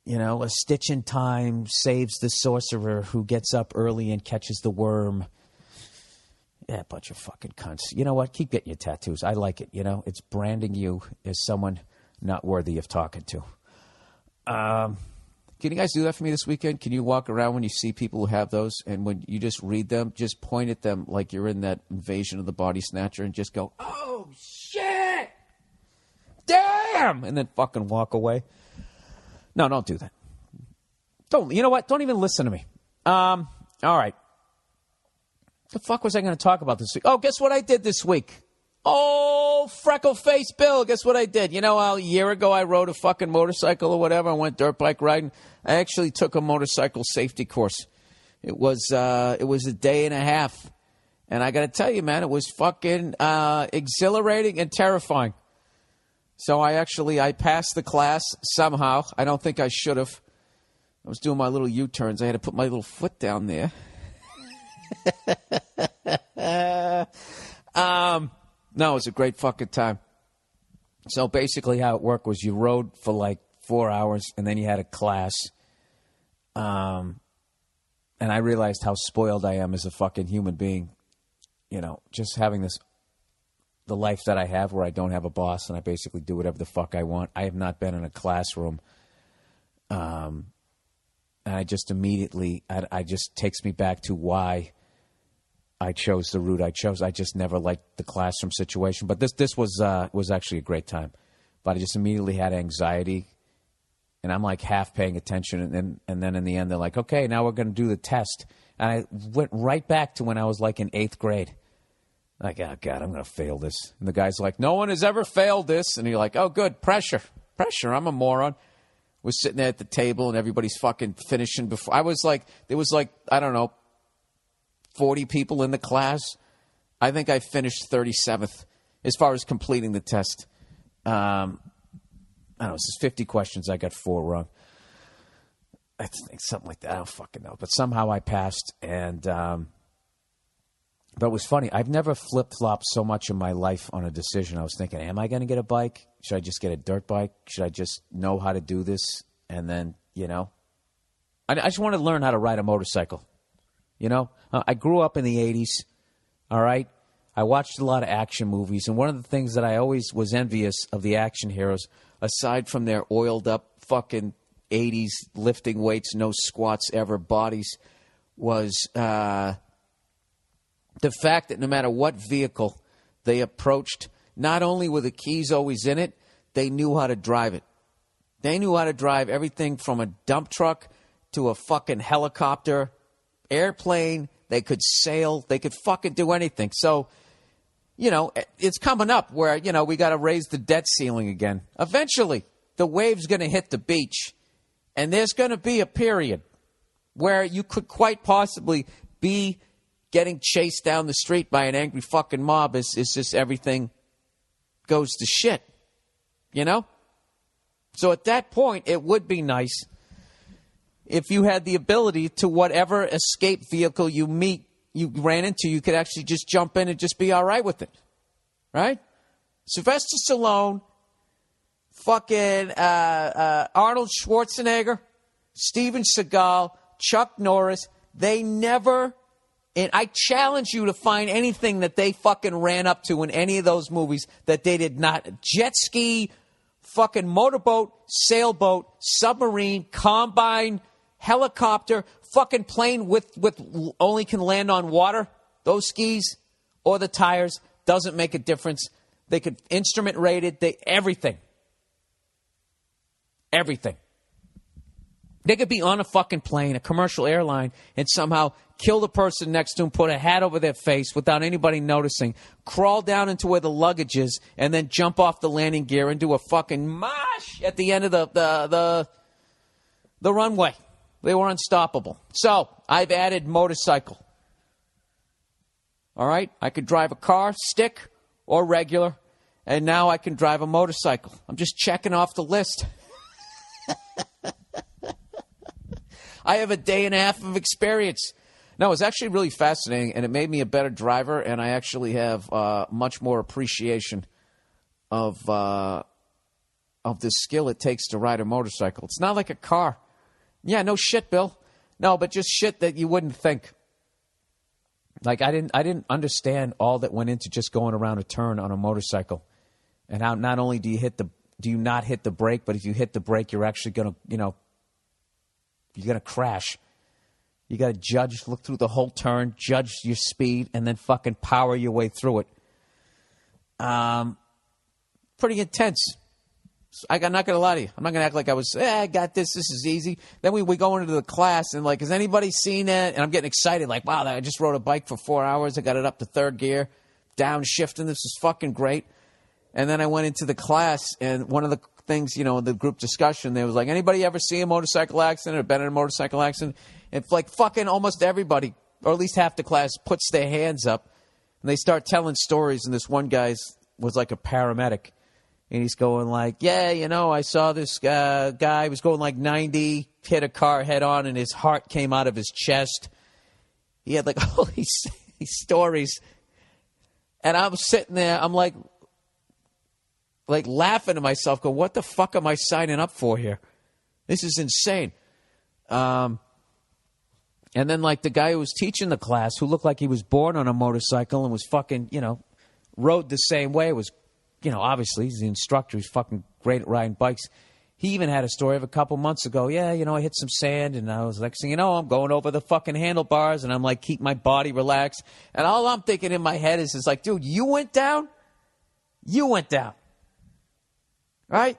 you know, a stitch in time saves the sorcerer who gets up early and catches the worm. Yeah, bunch of fucking cunts. You know what? Keep getting your tattoos. I like it, you know? It's branding you as someone not worthy of talking to. Can you guys do that for me this weekend? Can you walk around when you see people who have those and when you just read them, just point at them like you're in that Invasion of the Body Snatcher and just go, oh, shit! Damn! And then fucking walk away. No, don't do that. You know what? Don't even listen to me. All right. The fuck was I going to talk about this week? Oh, guess what I did this week? Oh, freckle-faced Bill. Guess what I did? You know, a year ago I rode a fucking motorcycle or whatever. I went dirt bike riding. I actually took a motorcycle safety course. It was a day and a half. And I got to tell you, man, it was fucking exhilarating and terrifying. So I passed the class somehow. I don't think I should have. I was doing my little U-turns. I had to put my little foot down there. No, it was a great fucking time. So basically how it worked was you rode for like 4 hours and then you had a class. And I realized how spoiled I am as a fucking human being. You know, just having the life that I have where I don't have a boss and I basically do whatever the fuck I want. I have not been in a classroom. And I just immediately, I just takes me back to why I chose the route I chose. I just never liked the classroom situation. But this was actually a great time. But I just immediately had anxiety. And I'm like half paying attention. And then in the end, they're like, okay, now we're going to do the test. And I went right back to when I was like in 8th grade. Like, oh, God, I'm going to fail this. And the guy's like, no one has ever failed this. And you're like, oh, good, pressure. I'm a moron. We're sitting there at the table and everybody's fucking finishing before. There was like, I don't know, 40 people in the class. I think I finished 37th as far as completing the test. I don't know, this is 50 questions. I got 4 wrong. I think something like that. I don't fucking know. But somehow I passed. And but it was funny. I've never flip-flopped so much in my life on a decision. I was thinking, am I going to get a bike? Should I just get a dirt bike? Should I just know how to do this? And then, you know, I just want to learn how to ride a motorcycle. You know, I grew up in the 80s, all right? I watched a lot of action movies, and one of the things that I always was envious of the action heroes, aside from their oiled-up fucking 80s lifting weights, no squats ever bodies, was the fact that no matter what vehicle they approached, not only were the keys always in it, they knew how to drive it. They knew how to drive everything from a dump truck to a fucking helicopter, airplane. They could sail. They could fucking do anything. So, you know, it's coming up where, you know, we got to raise the debt ceiling again. Eventually, the wave's going to hit the beach, and there's going to be a period where you could quite possibly be getting chased down the street by an angry fucking mob as just everything goes to shit. You know? So at that point, it would be nice if you had the ability to whatever escape vehicle you ran into, you could actually just jump in and just be all right with it. Right? Sylvester Stallone, fucking Arnold Schwarzenegger, Steven Seagal, Chuck Norris, they never, and I challenge you to find anything that they fucking ran up to in any of those movies that they did not. Jet ski, fucking motorboat, sailboat, submarine, combine, helicopter, fucking plane with only can land on water, those skis, or the tires, doesn't make a difference. They could instrument rated, everything. Everything. They could be on a fucking plane, a commercial airline, and somehow kill the person next to them, put a hat over their face without anybody noticing, crawl down into where the luggage is, and then jump off the landing gear and do a fucking mosh at the end of the runway. They were unstoppable. So, I've added motorcycle. All right? I could drive a car, stick, or regular, and now I can drive a motorcycle. I'm just checking off the list. I have a day and a half of experience. No, it was actually really fascinating, and it made me a better driver, and I actually have much more appreciation of the skill it takes to ride a motorcycle. It's not like a car. Yeah, no shit, Bill. No, but just shit that you wouldn't think. Like I didn't understand all that went into just going around a turn on a motorcycle, and how not only do you not hit the brake, but if you hit the brake, you're actually gonna you're gonna crash. You got to look through the whole turn, judge your speed, and then fucking power your way through it. Pretty intense. I'm not going to lie to you. I'm not going to act like I got this. This is easy. Then we go into the class, and like, has anybody seen it? And I'm getting excited. Like, wow, I just rode a bike for 4 hours. I got it up to third gear, downshifting. This is fucking great. And then I went into the class, and one of the things, the group discussion, there was like, anybody ever see a motorcycle accident or been in a motorcycle accident? And like fucking almost everybody, or at least half the class, puts their hands up, and they start telling stories. And this one guy was like a paramedic, and he's going like, yeah, I saw this guy was going like 90, hit a car head on, and his heart came out of his chest. He had like all these stories, and I was sitting there, I'm like laughing to myself, going, what the fuck am I signing up for here? This is insane. And then, like, the guy who was teaching the class, who looked like he was born on a motorcycle and was fucking, rode the same way, was, obviously, he's the instructor. He's fucking great at riding bikes. He even had a story of a couple months ago. Yeah, I hit some sand, and I was like, I'm going over the fucking handlebars, and I'm like, keep my body relaxed. And all I'm thinking in my head is like, dude, you went down? You went down. Right?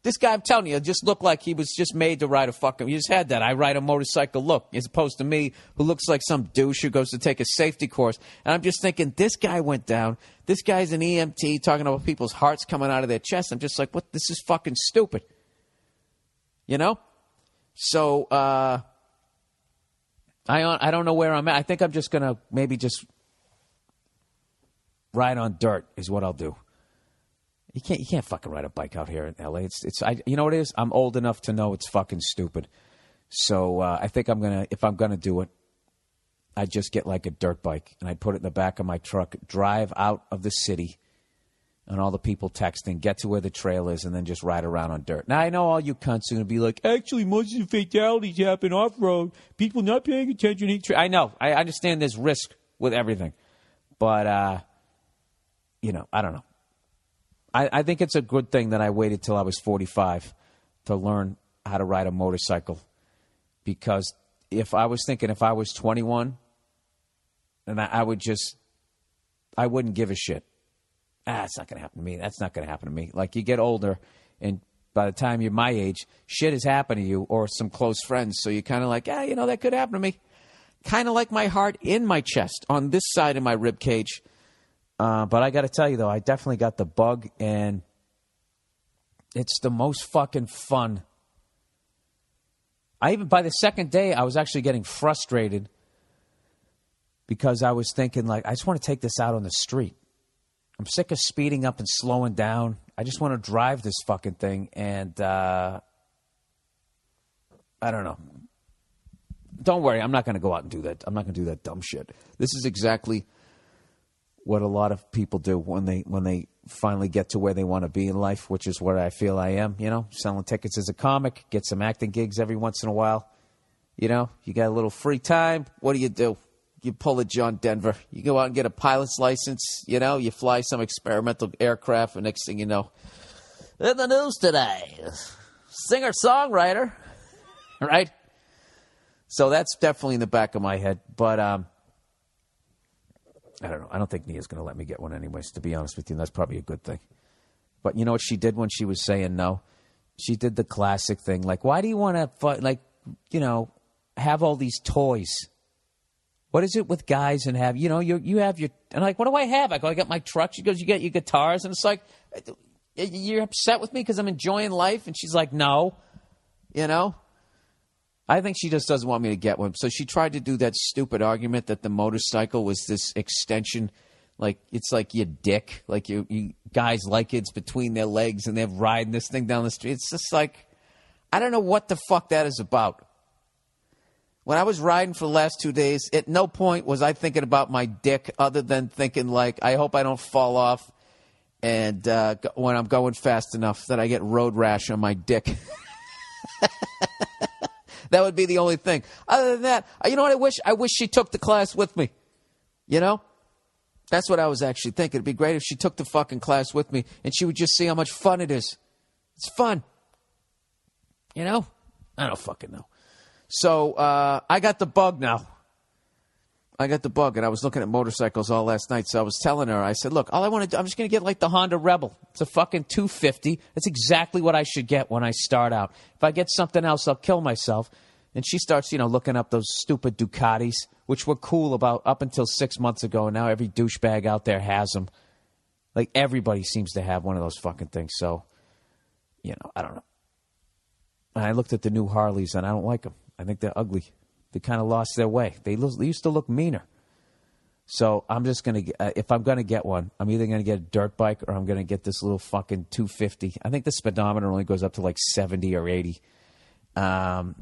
This guy, I'm telling you, it just looked like he was just made to ride a fucking... He just had that. I ride a motorcycle look, as opposed to me, who looks like some douche who goes to take a safety course. And I'm just thinking, this guy went down. This guy's an EMT talking about people's hearts coming out of their chest. I'm just like, what? This is fucking stupid. So, I don't know where I'm at. I think I'm just going to maybe just ride on dirt is what I'll do. You can't fucking ride a bike out here in L.A. You know what it is? I'm old enough to know it's fucking stupid. So I think if I'm gonna do it, I just get like a dirt bike and I put it in the back of my truck, drive out of the city, and all the people texting, get to where the trail is, and then just ride around on dirt. Now I know all you cunts are gonna be like, actually, most of the fatalities happen off road. People not paying attention. I know. I understand there's risk with everything, but I don't know. I think it's a good thing that I waited till I was 45 to learn how to ride a motorcycle. Because if I was 21, and I wouldn't give a shit. It's not going to happen to me. That's not going to happen to me. Like, you get older, and by the time you're my age, shit has happened to you or some close friends. So you're kind of like, that could happen to me. Kind of like my heart in my chest on this side of my rib cage. But I got to tell you, though, I definitely got the bug, and it's the most fucking fun. By the second day, I was actually getting frustrated because I was thinking, like, I just want to take this out on the street. I'm sick of speeding up and slowing down. I just want to drive this fucking thing, and I don't know. Don't worry, I'm not going to go out and do that. I'm not going to do that dumb shit. This is exactly what a lot of people do when they finally get to where they want to be in life, which is where I feel I am, selling tickets as a comic, get some acting gigs every once in a while. You got a little free time. What do? You pull a John Denver. You go out and get a pilot's license. You fly some experimental aircraft, and next thing you know, in the news today, singer-songwriter, right? So that's definitely in the back of my head. But I don't know. I don't think Nia's going to let me get one anyways, to be honest with you. And that's probably a good thing. But you know what she did when she was saying no? She did the classic thing. Like, why do you want to, have all these toys? What is it with guys and have, you have your, and like, what do I have? I go, I got my truck. She goes, you get your guitars. And it's like, you're upset with me because I'm enjoying life? And she's like, no, I think she just doesn't want me to get one. So she tried to do that stupid argument that the motorcycle was this extension. Like, it's like your dick. Like, you guys like it's between their legs and they're riding this thing down the street. It's just like, I don't know what the fuck that is about. When I was riding for the last 2 days, at no point was I thinking about my dick other than thinking, like, I hope I don't fall off and when I'm going fast enough that I get road rash on my dick. That would be the only thing. Other than that, you know what I wish? I wish she took the class with me. That's what I was actually thinking. It'd be great if she took the fucking class with me and she would just see how much fun it is. It's fun. I don't fucking know. So I got the bug now. I got the bug, and I was looking at motorcycles all last night. So I was telling her, I said, look, all I want to do, I'm just going to get like the Honda Rebel. It's a fucking 250. That's exactly what I should get when I start out. If I get something else, I'll kill myself. And she starts, looking up those stupid Ducatis, which were cool up until 6 months ago. And now every douchebag out there has them. Like, everybody seems to have one of those fucking things. So, I don't know. And I looked at the new Harleys, and I don't like them. I think they're ugly. They kind of lost their way. They used to look meaner. So I'm just going to, if I'm going to get one, I'm either going to get a dirt bike or I'm going to get this little fucking 250. I think the speedometer only goes up to like 70 or 80. I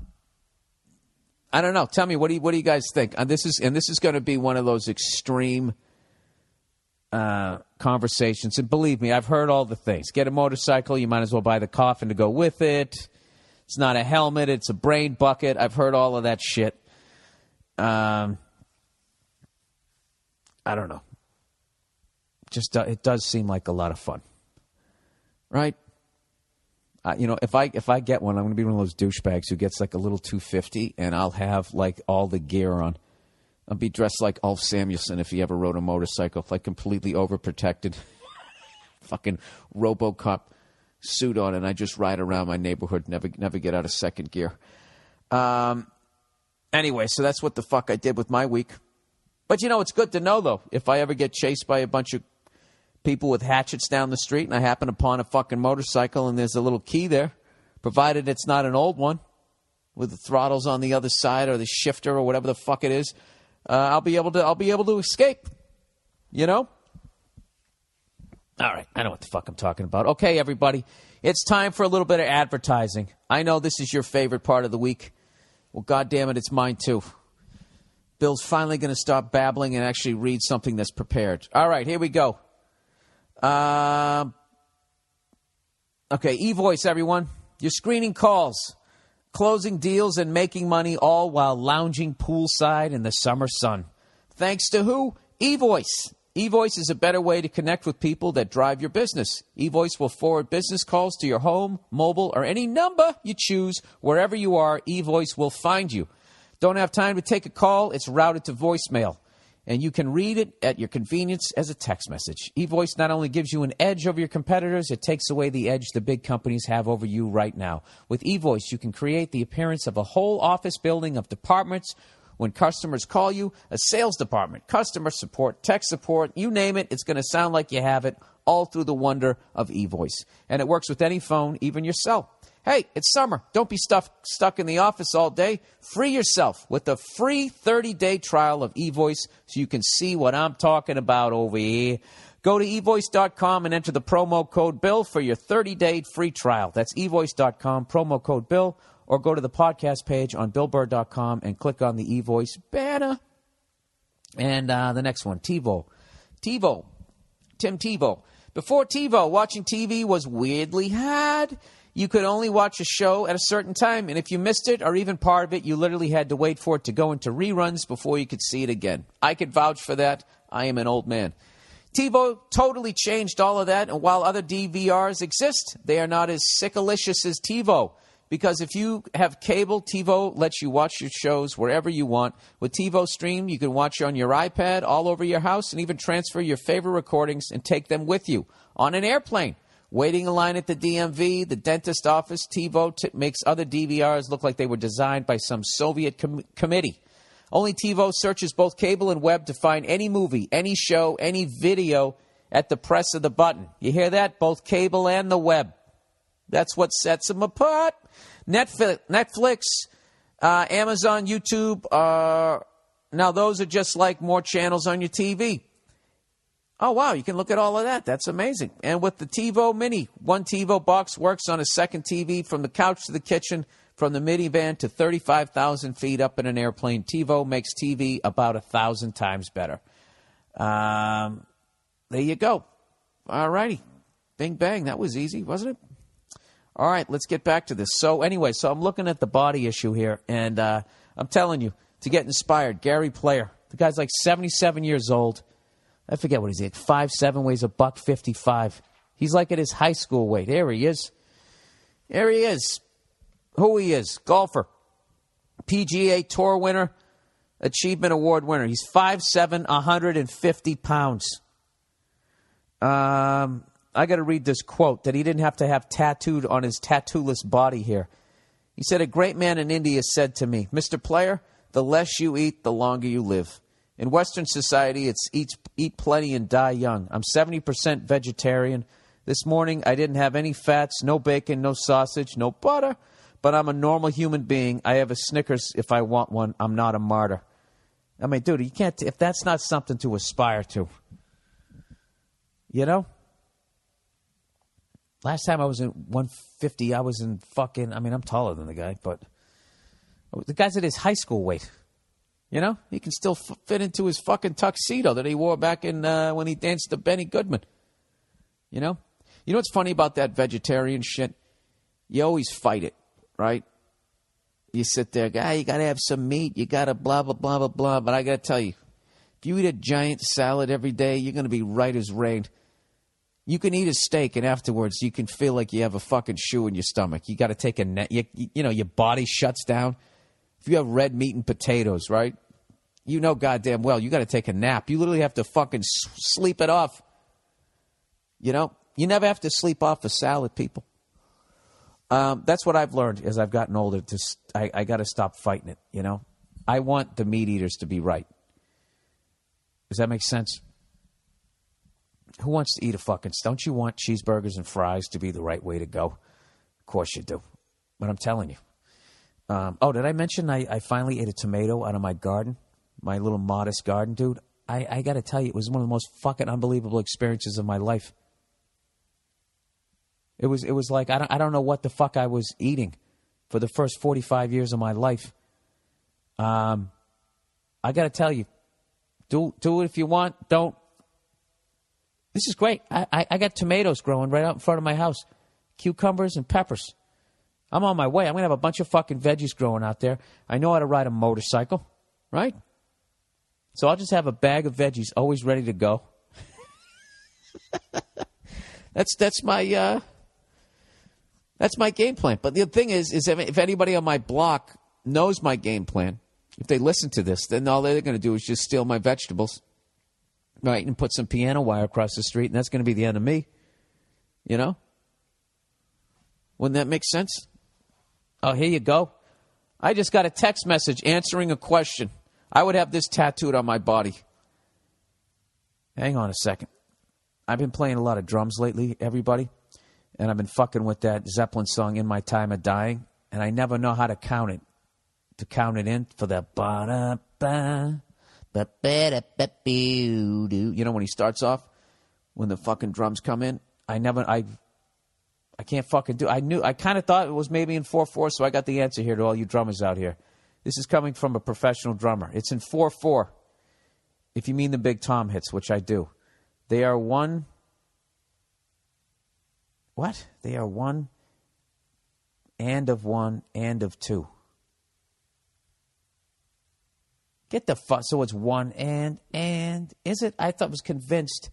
don't know. Tell me, what do you guys think? This is going to be one of those extreme conversations. And believe me, I've heard all the things. Get a motorcycle. You might as well buy the coffin to go with it. It's not a helmet. It's a brain bucket. I've heard all of that shit. I don't know. Just it does seem like a lot of fun, right? If I get one, I'm going to be one of those douchebags who gets like a little 250, and I'll have like all the gear on. I'll be dressed like Ulf Samuelson if he ever rode a motorcycle, like completely overprotected, fucking RoboCop suit on, and I just ride around my neighborhood, never get out of second gear. Anyway, so that's what the fuck I did with my week. But it's good to know, though, if I ever get chased by a bunch of people with hatchets down the street and I happen upon a fucking motorcycle and there's a little key there, provided it's not an old one with the throttles on the other side or the shifter or whatever the fuck it is, I'll be able to escape. All right, I know what the fuck I'm talking about. Okay, everybody, it's time for a little bit of advertising. I know this is your favorite part of the week. Well, goddamn it, it's mine too. Bill's finally going to stop babbling and actually read something that's prepared. All right, here we go. Okay, eVoice, everyone. You're screening calls, closing deals, and making money all while lounging poolside in the summer sun. Thanks to who? eVoice. eVoice is a better way to connect with people that drive your business. eVoice will forward business calls to your home, mobile, or any number you choose. Wherever you are, eVoice will find you. Don't have time to take a call? It's routed to voicemail, and you can read it at your convenience as a text message. eVoice not only gives you an edge over your competitors, it takes away the edge the big companies have over you right now. With eVoice, you can create the appearance of a whole office building of departments. When customers call you, a sales department, customer support, tech support, you name it, it's going to sound like you have it, all through the wonder of eVoice. And it works with any phone, even your cell. Hey, it's summer. Don't be stuck in the office all day. Free yourself with a free 30-day trial of eVoice so you can see what I'm talking about over here. Go to evoice.com and enter the promo code BILL for your 30-day free trial. That's evoice.com, promo code BILL, or go to the podcast page on BillBurr.com and click on the eVoice banner. And the next one, TiVo. Tim Tebow. Before TiVo, watching TV was weirdly hard. You could only watch a show at a certain time, and if you missed it or even part of it, you literally had to wait for it to go into reruns before you could see it again. I could vouch for that. I am an old man. TiVo totally changed all of that, and while other DVRs exist, they are not as sickalicious as TiVo. Because if you have cable, TiVo lets you watch your shows wherever you want. With TiVo Stream, you can watch on your iPad all over your house and even transfer your favorite recordings and take them with you on an airplane. Waiting in line at the DMV, the dentist office, TiVo makes other DVRs look like they were designed by some Soviet committee. Only TiVo searches both cable and web to find any movie, any show, any video at the press of the button. You hear that? Both cable and the web. That's what sets them apart. Netflix, Amazon, YouTube, now those are just like more channels on your TV. Oh, wow, you can look at all of that. That's amazing. And with the TiVo Mini, one TiVo box works on a second TV from the couch to the kitchen, from the minivan to 35,000 feet up in an airplane. TiVo makes TV about 1,000 times better. There you go. All righty. Bing, bang. That was easy, wasn't it? All right, let's get back to this. So anyway, I'm looking at the body issue here, and I'm telling you, to get inspired, Gary Player. The guy's like 77 years old. I forget what he's at. 5'7", weighs $155. He's like at his high school weight. There he is. There he is. Who he is. Golfer. PGA Tour winner. Achievement Award winner. He's 5'7", 150 pounds. I got to read this quote that he didn't have to have tattooed on his tattooless body here. He said, "A great man in India said to me, Mr. Player, the less you eat, the longer you live. In Western society, it's eat plenty and die young. I'm 70% vegetarian. This morning, I didn't have any fats, no bacon, no sausage, no butter, but I'm a normal human being. I have a Snickers if I want one. I'm not a martyr." I mean, dude, you can't, if that's not something to aspire to, you know? Last time I was in 150, I was in fucking, I mean, I'm taller than the guy, but the guy's at his high school weight. You know, he can still fit into his fucking tuxedo that he wore back in when he danced to Benny Goodman. You know what's funny about that vegetarian shit? You always fight it, right? You sit there, guy, you got to have some meat. You got to blah, blah, blah, blah, blah. But I got to tell you, if you eat a giant salad every day, you're going to be right as rain. You can eat a steak, and afterwards you can feel like you have a fucking shoe in your stomach. You got to take a nap. You know, your body shuts down. If you have red meat and potatoes, right? You know goddamn well you got to take a nap. You literally have to fucking sleep it off. You know? You never have to sleep off a salad, people. That's what I've learned as I've gotten older. I got to stop fighting it, you know? I want the meat eaters to be right. Does that make sense? Who wants to eat a fucking... Don't you want cheeseburgers and fries to be the right way to go? Of course you do. But I'm telling you. Did I mention I finally ate a tomato out of my garden? My little modest garden, dude. I got to tell you, it was one of the most fucking unbelievable experiences of my life. It was like, I don't know what the fuck I was eating for the first 45 years of my life. I got to tell you, do it if you want. Don't. This is great. I got tomatoes growing right out in front of my house. Cucumbers and peppers. I'm on my way. I'm going to have a bunch of fucking veggies growing out there. I know how to ride a motorcycle, right? So I'll just have a bag of veggies always ready to go. That's my game plan. But the thing is if anybody on my block knows my game plan, if they listen to this, then all they're going to do is just steal my vegetables, right, and put some piano wire across the street, and that's going to be the end of me. You know? Wouldn't that make sense? Oh, here you go. I just got a text message answering a question. I would have this tattooed on my body. Hang on a second. I've been playing a lot of drums lately, everybody, and I've been fucking with that Zeppelin song, In My Time of Dying, and I never know how to count it. To count it in for the ba-da-ba, ba-ba-da-ba-boo-doo. You know when he starts off? when the fucking drums come in. I can't fucking do. I kind of thought it was maybe in 4/4, so I got the answer here to all you drummers out here. This is coming from a professional drummer. It's in 4/4. If you mean the big tom hits, which I do. They are one. What? They are one and of two. Get the fuck. So it's one and. Is it? I thought I was convinced.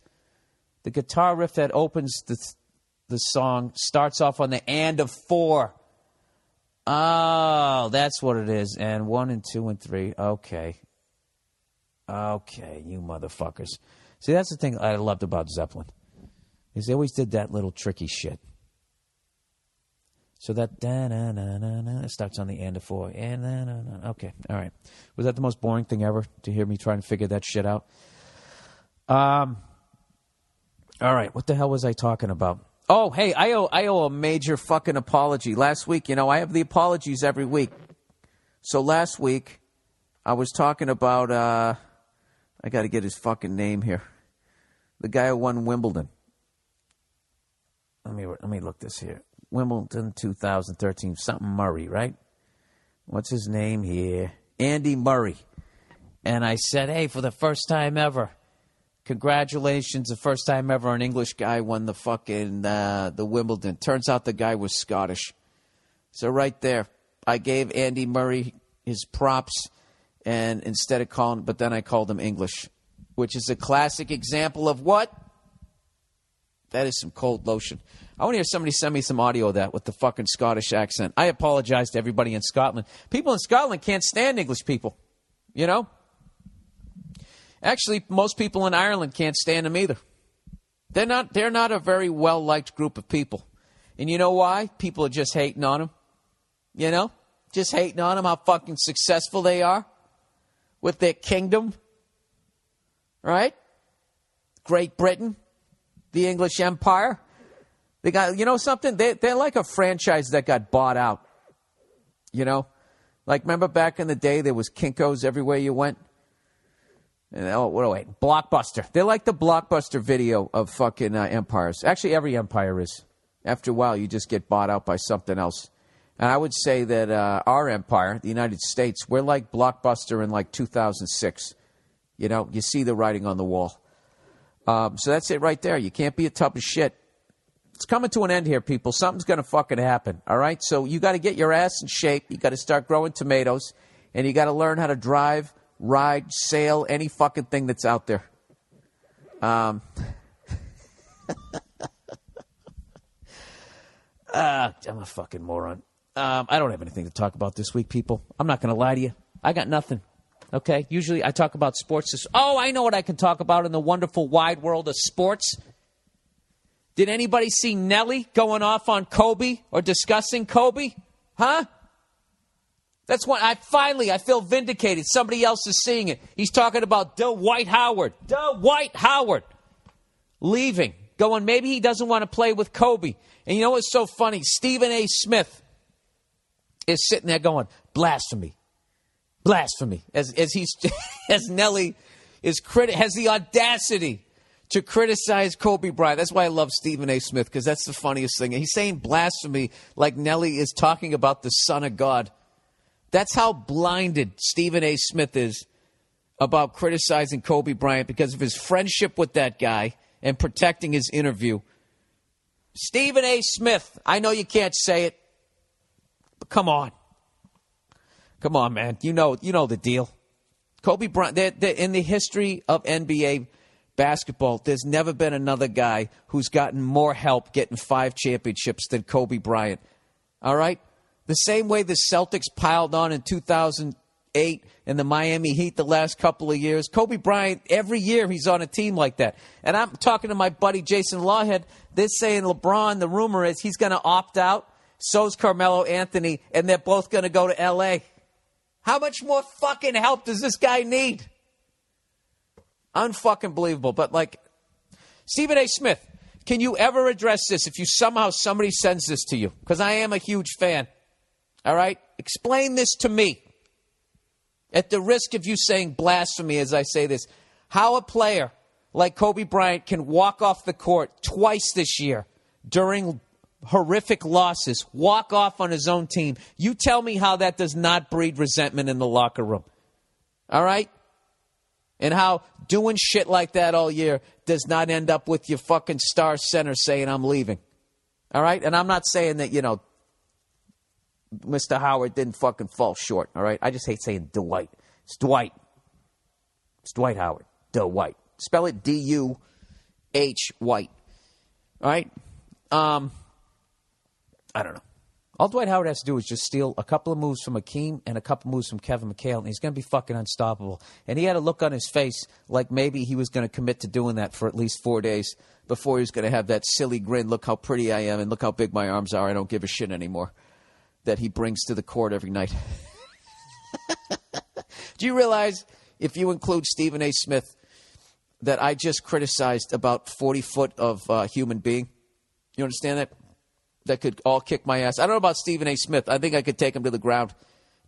The guitar riff that opens the song starts off on the and of 4. Oh, that's what it is. And 1 and 2 and 3. Okay, you motherfuckers. See, that's the thing I loved about Zeppelin. Is they always did that little tricky shit. So that da-na-na-na-na starts on the end of 4. And na-na-na. Okay, all right. Was that the most boring thing ever to hear me trying to figure that shit out? All right, what the hell was I talking about? Oh, hey, I owe a major fucking apology. Last week, I have the apologies every week. So last week, I was talking about, I got to get his fucking name here. The guy who won Wimbledon. Let me look this here. Wimbledon 2013, something Murray, right? What's his name here? Andy Murray. And I said, hey, for the first time ever, congratulations, the first time ever an English guy won the fucking the Wimbledon. Turns out the guy was Scottish. So right there, I gave Andy Murray his props, and instead of calling, but then I called him English, which is a classic example of what? That is some cold lotion. I want to hear somebody send me some audio of that with the fucking Scottish accent. I apologize to everybody in Scotland. People in Scotland can't stand English people, Actually, most people in Ireland can't stand them either. They're not a very well-liked group of people. And you know why? People are just hating on them. Just hating on them, how fucking successful they are with their kingdom. Right? Great Britain, the English Empire. They got, something? They're like a franchise that got bought out. Like, remember back in the day, there was Kinko's everywhere you went? And, Blockbuster. They're like the Blockbuster video of fucking empires. Actually, every empire is. After a while, you just get bought out by something else. And I would say that our empire, the United States, we're like Blockbuster in like 2006. You see the writing on the wall. So that's it right there. You can't be a tub of shit. It's coming to an end here, people. Something's going to fucking happen, all right? So you got to get your ass in shape. You got to start growing tomatoes. And you got to learn how to drive, ride, sail, any fucking thing that's out there. I'm a fucking moron. I don't have anything to talk about this week, people. I'm not going to lie to you. I got nothing. Okay? Usually I talk about sports. Oh, I know what I can talk about in the wonderful wide world of sports. Did anybody see Nelly going off on Kobe or discussing Kobe? Huh? That's what I feel vindicated. Somebody else is seeing it. He's talking about Dwight Howard. Dwight Howard leaving, going, maybe he doesn't want to play with Kobe. And you know what's so funny? Stephen A. Smith is sitting there going, blasphemy. Blasphemy. As Nelly has the audacity to criticize Kobe Bryant. That's why I love Stephen A. Smith, because that's the funniest thing. He's saying blasphemy like Nelly is talking about the Son of God. That's how blinded Stephen A. Smith is about criticizing Kobe Bryant because of his friendship with that guy and protecting his interview. Stephen A. Smith, I know you can't say it, but come on. Come on, man. You know the deal. Kobe Bryant, in the history of NBA basketball, there's never been another guy who's gotten more help getting 5 championships than Kobe Bryant. All right? The same way the Celtics piled on in 2008 and the Miami Heat the last couple of years, Kobe Bryant, every year he's on a team like that. And I'm talking to my buddy Jason Lawhead. They're saying LeBron, the rumor is he's going to opt out. So's Carmelo Anthony, and they're both going to go to L.A. How much more fucking help does this guy need? Unfucking believable. But like, Stephen A. Smith, can you ever address this if somebody sends this to you? Because I am a huge fan. All right? Explain this to me. At the risk of you saying blasphemy as I say this, how a player like Kobe Bryant can walk off the court twice this year during horrific losses, walk off on his own team. You tell me how that does not breed resentment in the locker room. All right? And how doing shit like that all year does not end up with your fucking star center saying, I'm leaving. All right? And I'm not saying that, Mr. Howard didn't fucking fall short. All right? I just hate saying Dwight. It's Dwight. It's Dwight Howard. Dwight. Spell it D-U-H White. All right? I don't know. All Dwight Howard has to do is just steal a couple of moves from Akeem and a couple moves from Kevin McHale, and he's going to be fucking unstoppable. And he had a look on his face like maybe he was going to commit to doing that for at least 4 days before he was going to have that silly grin, look how pretty I am and look how big my arms are, I don't give a shit anymore, that he brings to the court every night. Do you realize, if you include Stephen A. Smith, that I just criticized about 40 foot of human being? You understand that? That could all kick my ass. I don't know about Stephen A. Smith. I think I could take him to the ground,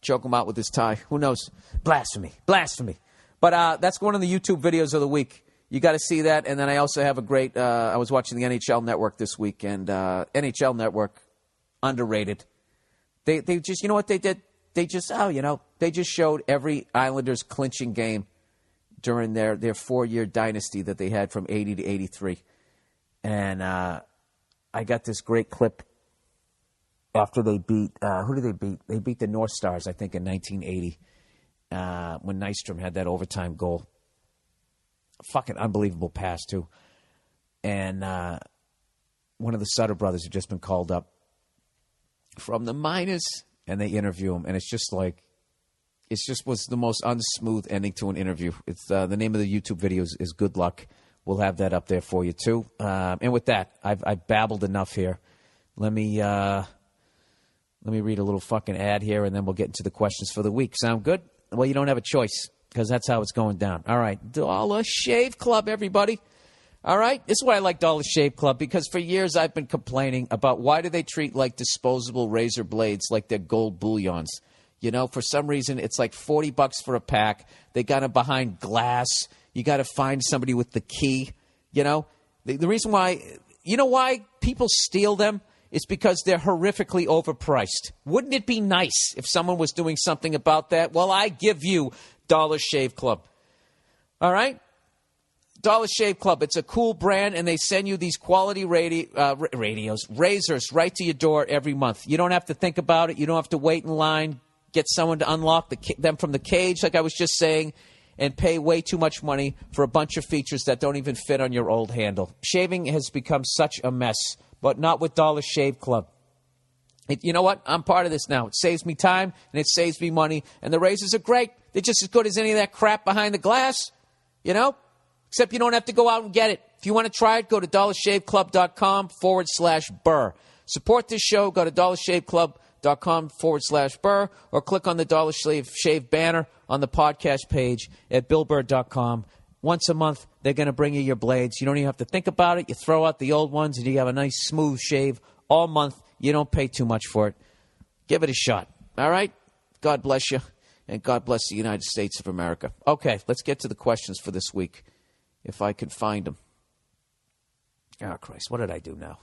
choke him out with his tie. Who knows? Blasphemy. Blasphemy. But that's one of the YouTube videos of the week. You got to see that. And then I also have a great, I was watching the NHL Network this week, and NHL Network, underrated. They just, you know what they did? They just, they just showed every Islanders clinching game during their 4-year dynasty that they had from 80 to 83. And I got this great clip after they beat, who did they beat? They beat the North Stars, I think, in 1980 when Nystrom had that overtime goal. Fucking unbelievable pass, too. And one of the Sutter brothers had just been called up from the minors, and they interview him. And it's just like, it just was the most unsmooth ending to an interview. It's the name of the YouTube video is Good Luck. We'll have that up there for you, too. And with that, I've babbled enough here. Let me read a little fucking ad here, and then we'll get into the questions for the week. Sound good? Well, you don't have a choice, because that's how it's going down. All right. Dollar Shave Club, everybody. All right? This is why I like Dollar Shave Club, because for years I've been complaining about why do they treat, like, disposable razor blades like they're gold bullions. For some reason, it's like $40 for a pack. They got them behind glass. You got to find somebody with the key, The reason why, why people steal them? It's because they're horrifically overpriced. Wouldn't it be nice if someone was doing something about that? Well, I give you Dollar Shave Club. All right? Dollar Shave Club. It's a cool brand, and they send you these quality razors right to your door every month. You don't have to think about it. You don't have to wait in line, get someone to unlock them from the cage, like I was just saying, and pay way too much money for a bunch of features that don't even fit on your old handle. Shaving has become such a mess, but not with Dollar Shave Club. You know what? I'm part of this now. It saves me time, and it saves me money, and the razors are great. They're just as good as any of that crap behind the glass, Except you don't have to go out and get it. If you want to try it, go to dollarshaveclub.com/Burr. Support this show. Go to dollarshaveclub.com/Burr, or click on the Dollar Shave banner on the podcast page at billburr.com. Once a month, they're going to bring you your blades. You don't even have to think about it. You throw out the old ones, and you have a nice, smooth shave all month. You don't pay too much for it. Give it a shot. All right? God bless you, and God bless the United States of America. Okay, let's get to the questions for this week, if I can find them. Oh, Christ, what did I do now?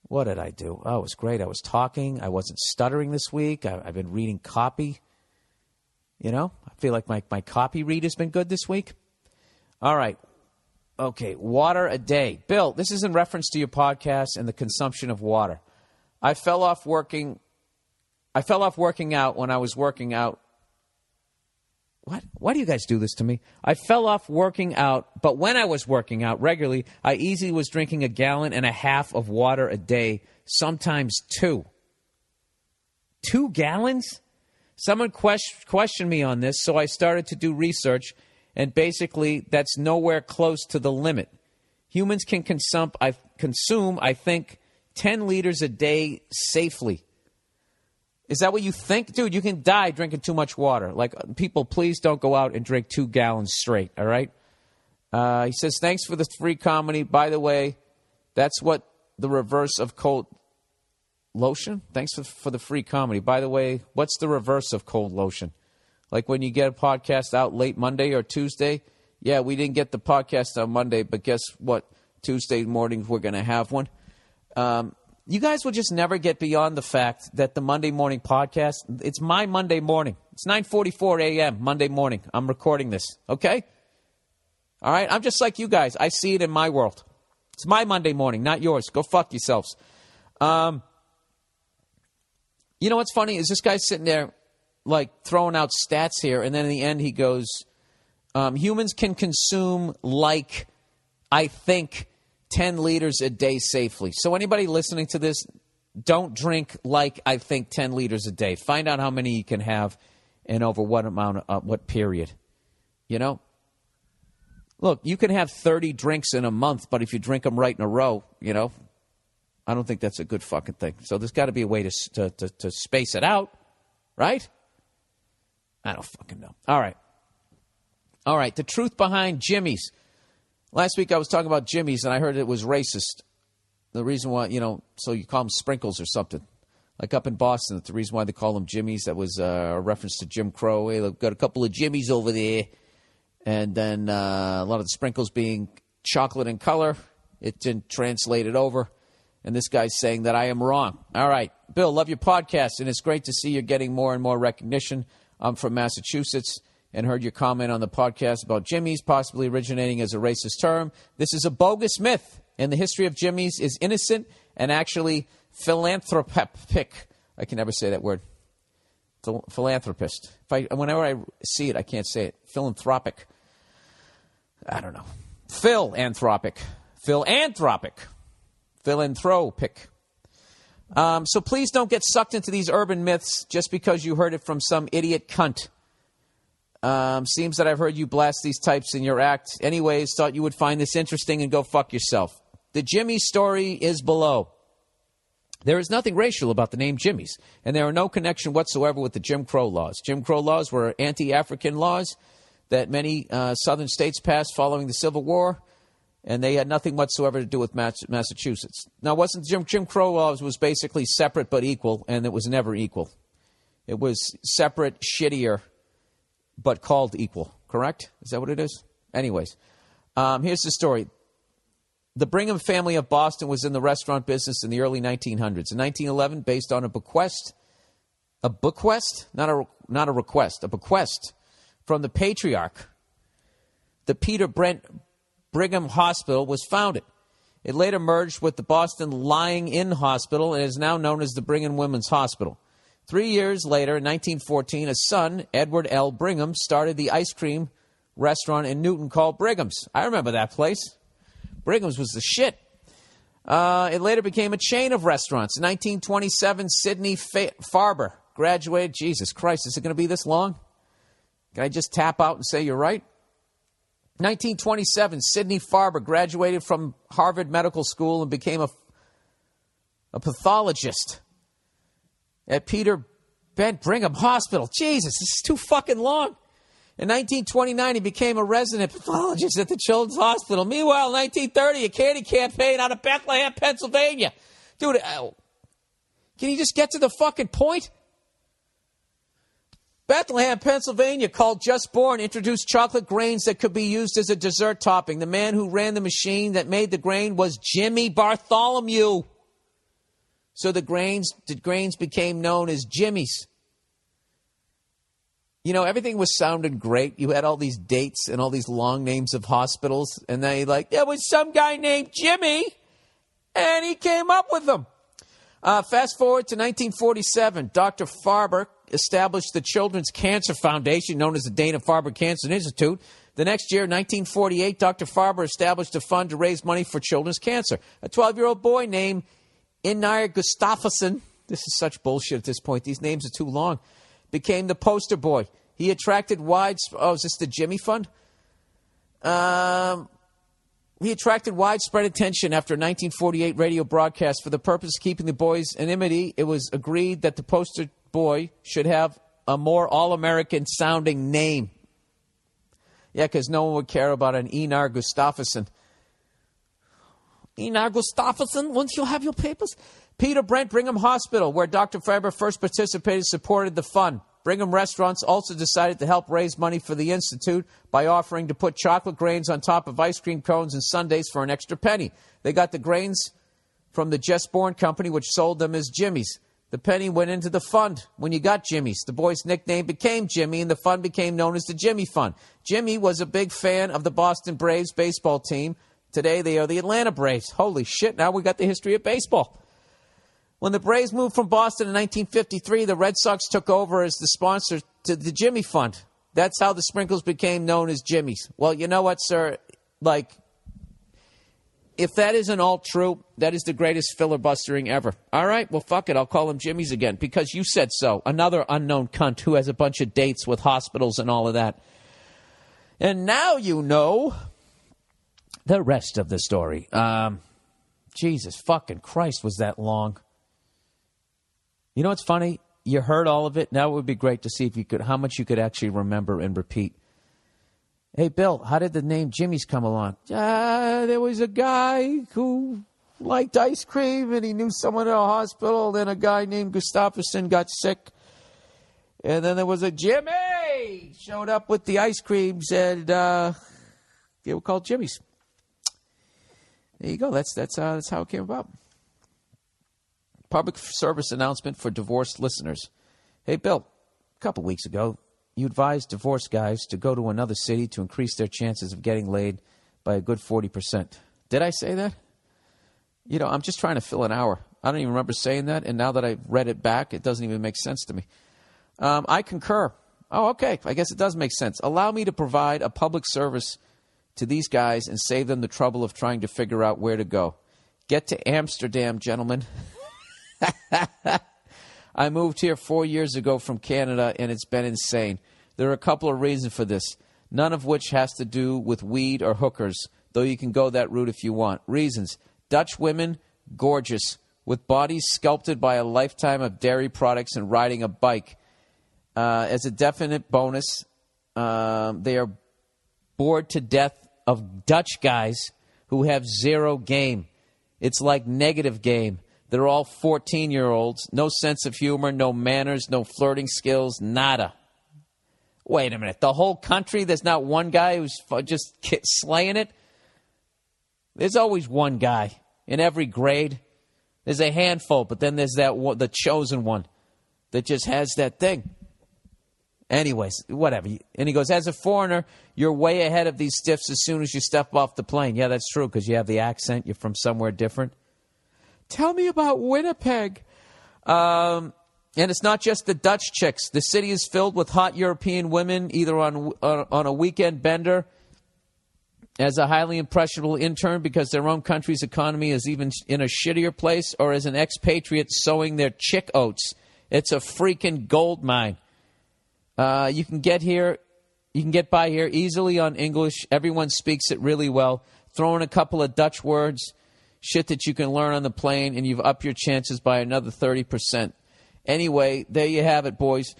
What did I do? Oh, it was great. I was talking. I wasn't stuttering this week. I've been reading copy. I feel like my copy read has been good this week. All right. Okay, water a day. Bill, this is in reference to your podcast and the consumption of water. I fell off working out when I was working out. What? Why do you guys do this to me? I fell off working out, but when I was working out regularly, I easily was drinking 1.5 gallons of water a day, sometimes 2. 2 gallons? Someone questioned me on this, so I started to do research, and basically that's nowhere close to the limit. Humans can consume, I think, 10 liters a day safely. Is that what you think? Dude, you can die drinking too much water. Like, people, please don't go out and drink 2 gallons straight, all right? He says, thanks for the free comedy. By the way, that's what the reverse of cold lotion? Thanks for the free comedy. By the way, what's the reverse of cold lotion? Like when you get a podcast out late Monday or Tuesday, Yeah, we didn't get the podcast on Monday, but guess what? Tuesday mornings we're going to have one. You guys will just never get beyond the fact that the Monday morning podcast, it's my Monday morning. It's 9:44 a.m. Monday morning. I'm recording this, okay? All right? I'm just like you guys. I see it in my world. It's my Monday morning, not yours. Go fuck yourselves. You know what's funny is this guy's sitting there like throwing out stats here, and then in the end he goes, humans can consume like, I think, 10 liters a day safely. So anybody listening to this, don't drink like, I think, 10 liters a day. Find out how many you can have and over what amount, what period. You know? Look, you can have 30 drinks in a month, but if you drink them right in a row, you know, I don't think that's a good fucking thing. So there's got to be a way to space it out, right? I don't fucking know. All right. The truth behind Jimmy's. Last week I was talking about Jimmy's, and I heard it was racist. The reason why, you know, so you call them sprinkles or something. Like up in Boston, the reason why they call them Jimmy's, that was a reference to Jim Crow. Hey, they've got a couple of Jimmy's over there. And then a lot of the sprinkles being chocolate in color. It didn't translate it over. And this guy's saying that I am wrong. All right. Bill, love your podcast, and it's great to see you're getting more and more recognition. I'm from Massachusetts and heard your comment on the podcast about Jimmy's possibly originating as a racist term. This is a bogus myth, and the history of Jimmy's is innocent and actually philanthropic. I can never say that word. Philanthropist. Whenever I see it, I can't say it. Philanthropic. I don't know. Philanthropic. Philanthropic. So please don't get sucked into these urban myths just because you heard it from some idiot cunt. Seems that I've heard you blast these types in your act. Anyways, thought you would find this interesting and go fuck yourself. The Jimmy story is below. There is nothing racial about the name Jimmy's, and there are no connection whatsoever with the Jim Crow laws. Jim Crow laws were anti-African laws that many southern states passed following the Civil War, and they had nothing whatsoever to do with Massachusetts. Now, wasn't Jim Crow laws was basically separate but equal, and it was never equal. It was separate, shittier, but called equal, correct? Is that what it is? Anyways, here's the story. The Brigham family of Boston was in the restaurant business in the early 1900s. In 1911, based on a bequest from the patriarch, the Peter Brent Brigham Hospital was founded. It later merged with the Boston Lying-In Hospital and is now known as the Brigham Women's Hospital. 3 years later, in 1914, a son, Edward L. Brigham, started the ice cream restaurant in Newton called Brigham's. I remember that place. Brigham's was the shit. It later became a chain of restaurants. In 1927, Sidney Farber graduated. Jesus Christ, is it going to be this long? Can I just tap out and say you're right? 1927, Sidney Farber graduated from Harvard Medical School and became a pathologist at Peter Brent Brigham Hospital. Jesus, this is too fucking long. In 1929, he became a resident pathologist at the Children's Hospital. Meanwhile, in 1930, a candy campaign out of Bethlehem, Pennsylvania. Dude, can you just get to the fucking point? Bethlehem, Pennsylvania, called Just Born, introduced chocolate grains that could be used as a dessert topping. The man who ran the machine that made the grain was Jimmy Bartholomew. So the grains became known as Jimmy's. You know, everything was sounding great. You had all these dates and all these long names of hospitals. And then you're like, there was some guy named Jimmy, and he came up with them. Fast forward to 1947. Dr. Farber established the Children's Cancer Foundation, known as the Dana-Farber Cancer Institute. The next year, 1948, Dr. Farber established a fund to raise money for children's cancer. A 12-year-old boy named Einar Gustafsson, this is such bullshit at this point, these names are too long, became the poster boy. He attracted is this the Jimmy Fund? He attracted widespread attention after a 1948 radio broadcast. For the purpose of keeping the boy's anonymity, it was agreed that the poster boy should have a more all-American sounding name. Yeah, because no one would care about an Einar Gustafsson. Einar Gustafsson, once you have your papers. Peter Brent Brigham Hospital, where Dr. Farber first participated, supported the fund. Brigham Restaurants also decided to help raise money for the Institute by offering to put chocolate grains on top of ice cream cones and sundaes for an extra penny. They got the grains from the Just Born Company, which sold them as Jimmy's. The penny went into the fund when you got Jimmy's. The boy's nickname became Jimmy, and the fund became known as the Jimmy Fund. Jimmy was a big fan of the Boston Braves baseball team. Today, they are the Atlanta Braves. Holy shit, now we got the history of baseball. When the Braves moved from Boston in 1953, the Red Sox took over as the sponsor to the Jimmy Fund. That's how the sprinkles became known as Jimmy's. Well, you know what, sir? Like, if that isn't all true, that is the greatest filibustering ever. All right, well, fuck it. I'll call him Jimmy's again because you said so. Another unknown cunt who has a bunch of dates with hospitals and all of that. And now you know the rest of the story. Jesus fucking Christ, was that long? You know what's funny? You heard all of it. Now it would be great to see if you could, how much you could actually remember and repeat. Hey, Bill, how did the name Jimmy's come along? There was a guy who liked ice cream, and he knew someone in a hospital. Then a guy named Gustafsson got sick. And then there was a Jimmy showed up with the ice creams, and they were called Jimmy's. There you go. That's how it came about. Public service announcement for divorced listeners. Hey, Bill, a couple weeks ago, you advised divorced guys to go to another city to increase their chances of getting laid by a good 40%. Did I say that? You know, I'm just trying to fill an hour. I don't even remember saying that, and now that I've read it back, it doesn't even make sense to me. I concur. Oh, okay. I guess it does make sense. Allow me to provide a public service to these guys and save them the trouble of trying to figure out where to go. Get to Amsterdam, gentlemen. I moved here 4 years ago from Canada, and it's been insane. There are a couple of reasons for this, none of which has to do with weed or hookers, though you can go that route if you want. Reasons: Dutch women, gorgeous, with bodies sculpted by a lifetime of dairy products and riding a bike. As a definite bonus, they are bored to death of Dutch guys who have zero game. It's like negative game. They're all 14-year-olds, no sense of humor, no manners, no flirting skills, nada. Wait a minute. The whole country, there's not one guy who's just slaying it? There's always one guy in every grade. There's a handful, but then there's that one, the chosen one that just has that thing. Anyways, whatever. And he goes, as a foreigner, you're way ahead of these stiffs as soon as you step off the plane. Yeah, that's true, because you have the accent. You're from somewhere different. Tell me about Winnipeg. And it's not just the Dutch chicks. The city is filled with hot European women, either on a weekend bender as a highly impressionable intern because their own country's economy is even in a shittier place, or as an expatriate sowing their chick oats. It's a freaking gold mine. You can get by here easily on English. Everyone speaks it really well. Throw in a couple of Dutch words, shit that you can learn on the plane, and you've upped your chances by another 30%. Anyway, there you have it, boys.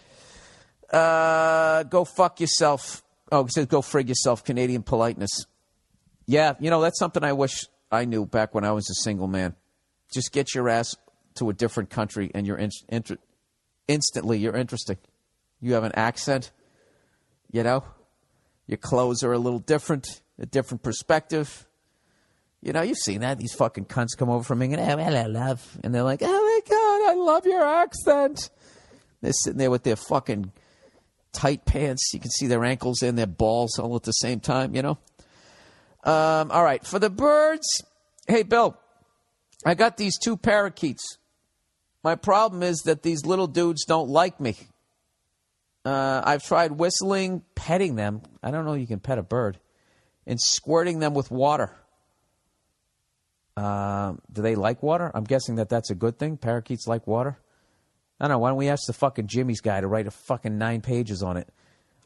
Go fuck yourself. Oh, it says go frig yourself, Canadian politeness. Yeah, you know, that's something I wish I knew back when I was a single man. Just get your ass to a different country, and you're instantly you're interesting. You have an accent, you know. Your clothes are a little different, a different perspective. You know, you've seen that. These fucking cunts come over from England. Oh, hello, love. And they're like, oh, my God, I love your accent. They're sitting there with their fucking tight pants. You can see their ankles and their balls all at the same time, you know. All right, for the birds. Hey, Bill, I got these 2 parakeets. My problem is that these little dudes don't like me. I've tried whistling, petting them. I don't know if you can pet a bird. And squirting them with water. Do they like water? I'm guessing that's a good thing. Parakeets like water. I don't know. Why don't we ask the fucking Jimmy's guy to write a fucking 9 pages on it?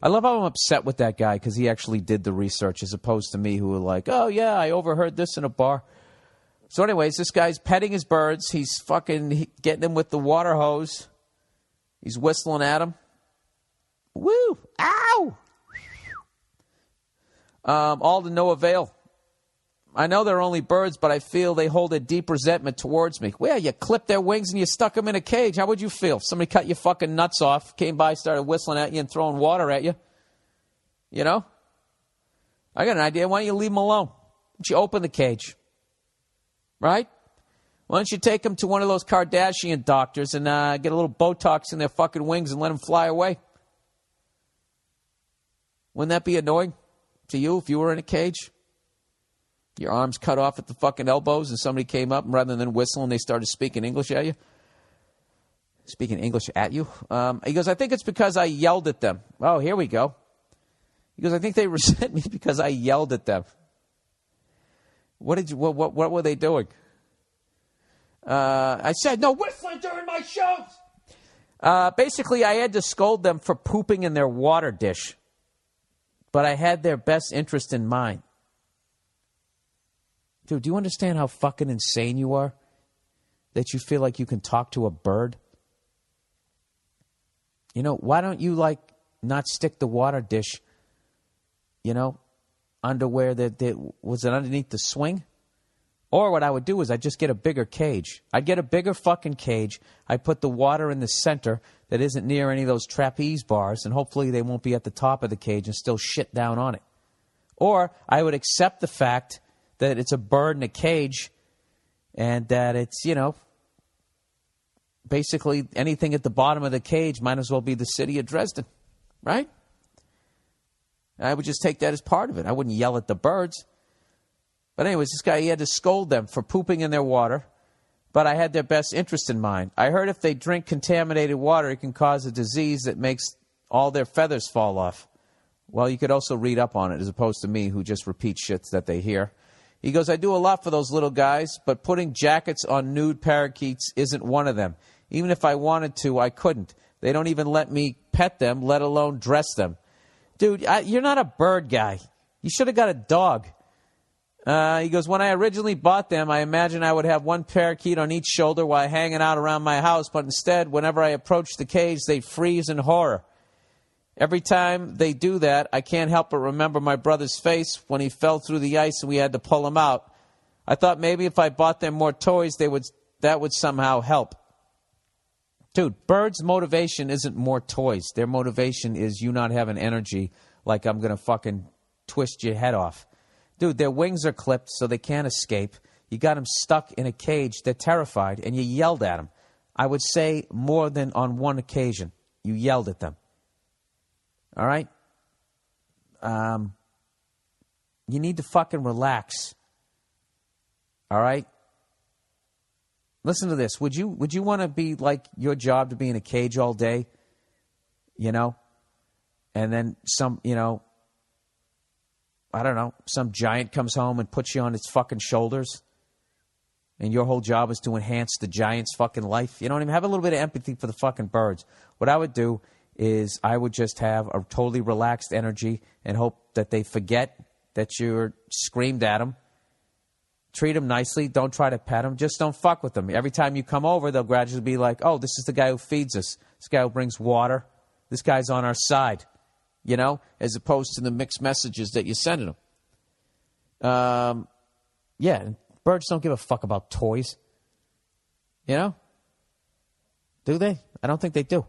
I love how I'm upset with that guy because he actually did the research as opposed to me who were like, oh, yeah, I overheard this in a bar. So anyways, this guy's petting his birds. He's fucking getting them with the water hose. He's whistling at them. Woo! Ow! All to no avail. I know they're only birds, but I feel they hold a deep resentment towards me. Well, you clipped their wings and you stuck them in a cage. How would you feel if somebody cut your fucking nuts off, came by, started whistling at you and throwing water at you? You know? I got an idea. Why don't you leave them alone? Why don't you open the cage? Right? Why don't you take them to one of those Kardashian doctors and get a little Botox in their fucking wings and let them fly away? Wouldn't that be annoying to you if you were in a cage? Your arms cut off at the fucking elbows and somebody came up and rather than whistling, they started speaking English at you? Speaking English at you? He goes, I think it's because I yelled at them. Oh, here we go. He goes, I think they resent me because I yelled at them. What were they doing? I said, no whistling during my shows. Basically, I had to scold them for pooping in their water dish. But I had their best interest in mind. Dude, do you understand how fucking insane you are? That you feel like you can talk to a bird? You know, why don't you, not stick the water dish, underwear was it underneath the swing? Or what I would do is I'd just get a bigger cage. I'd get a bigger fucking cage. I'd put the water in the center that isn't near any of those trapeze bars, and hopefully they won't be at the top of the cage and still shit down on it. Or I would accept the fact that it's a bird in a cage and that it's, basically anything at the bottom of the cage might as well be the city of Dresden, right? I would just take that as part of it. I wouldn't yell at the birds. But anyways, this guy, he had to scold them for pooping in their water, but I had their best interest in mind. I heard if they drink contaminated water, it can cause a disease that makes all their feathers fall off. Well, you could also read up on it as opposed to me who just repeats shit that they hear. He goes, I do a lot for those little guys, but putting jackets on nude parakeets isn't one of them. Even if I wanted to, I couldn't. They don't even let me pet them, let alone dress them. Dude, you're not a bird guy. You should have got a dog. He goes, when I originally bought them, I imagined I would have one parakeet on each shoulder while hanging out around my house, but instead, whenever I approach the cage, they freeze in horror. Every time they do that, I can't help but remember my brother's face when he fell through the ice and we had to pull him out. I thought maybe if I bought them more toys, that would somehow help. Dude, birds' motivation isn't more toys. Their motivation is you not having energy like I'm going to fucking twist your head off. Dude, their wings are clipped so they can't escape. You got them stuck in a cage. They're terrified, and you yelled at them. I would say more than on one occasion. You yelled at them. All right? You need to fucking relax. All right? Listen to this. Would you want to be like your job to be in a cage all day? And then some giant comes home and puts you on its fucking shoulders. And your whole job is to enhance the giant's fucking life. You know what I mean? Have a little bit of empathy for the fucking birds. What I would do is I would just have a totally relaxed energy and hope that they forget that you screamed at them. Treat them nicely. Don't try to pet them. Just don't fuck with them. Every time you come over, they'll gradually be like, oh, this is the guy who feeds us. This guy who brings water. This guy's on our side. As opposed to the mixed messages that you're sending them. Birds don't give a fuck about toys. Do they? I don't think they do.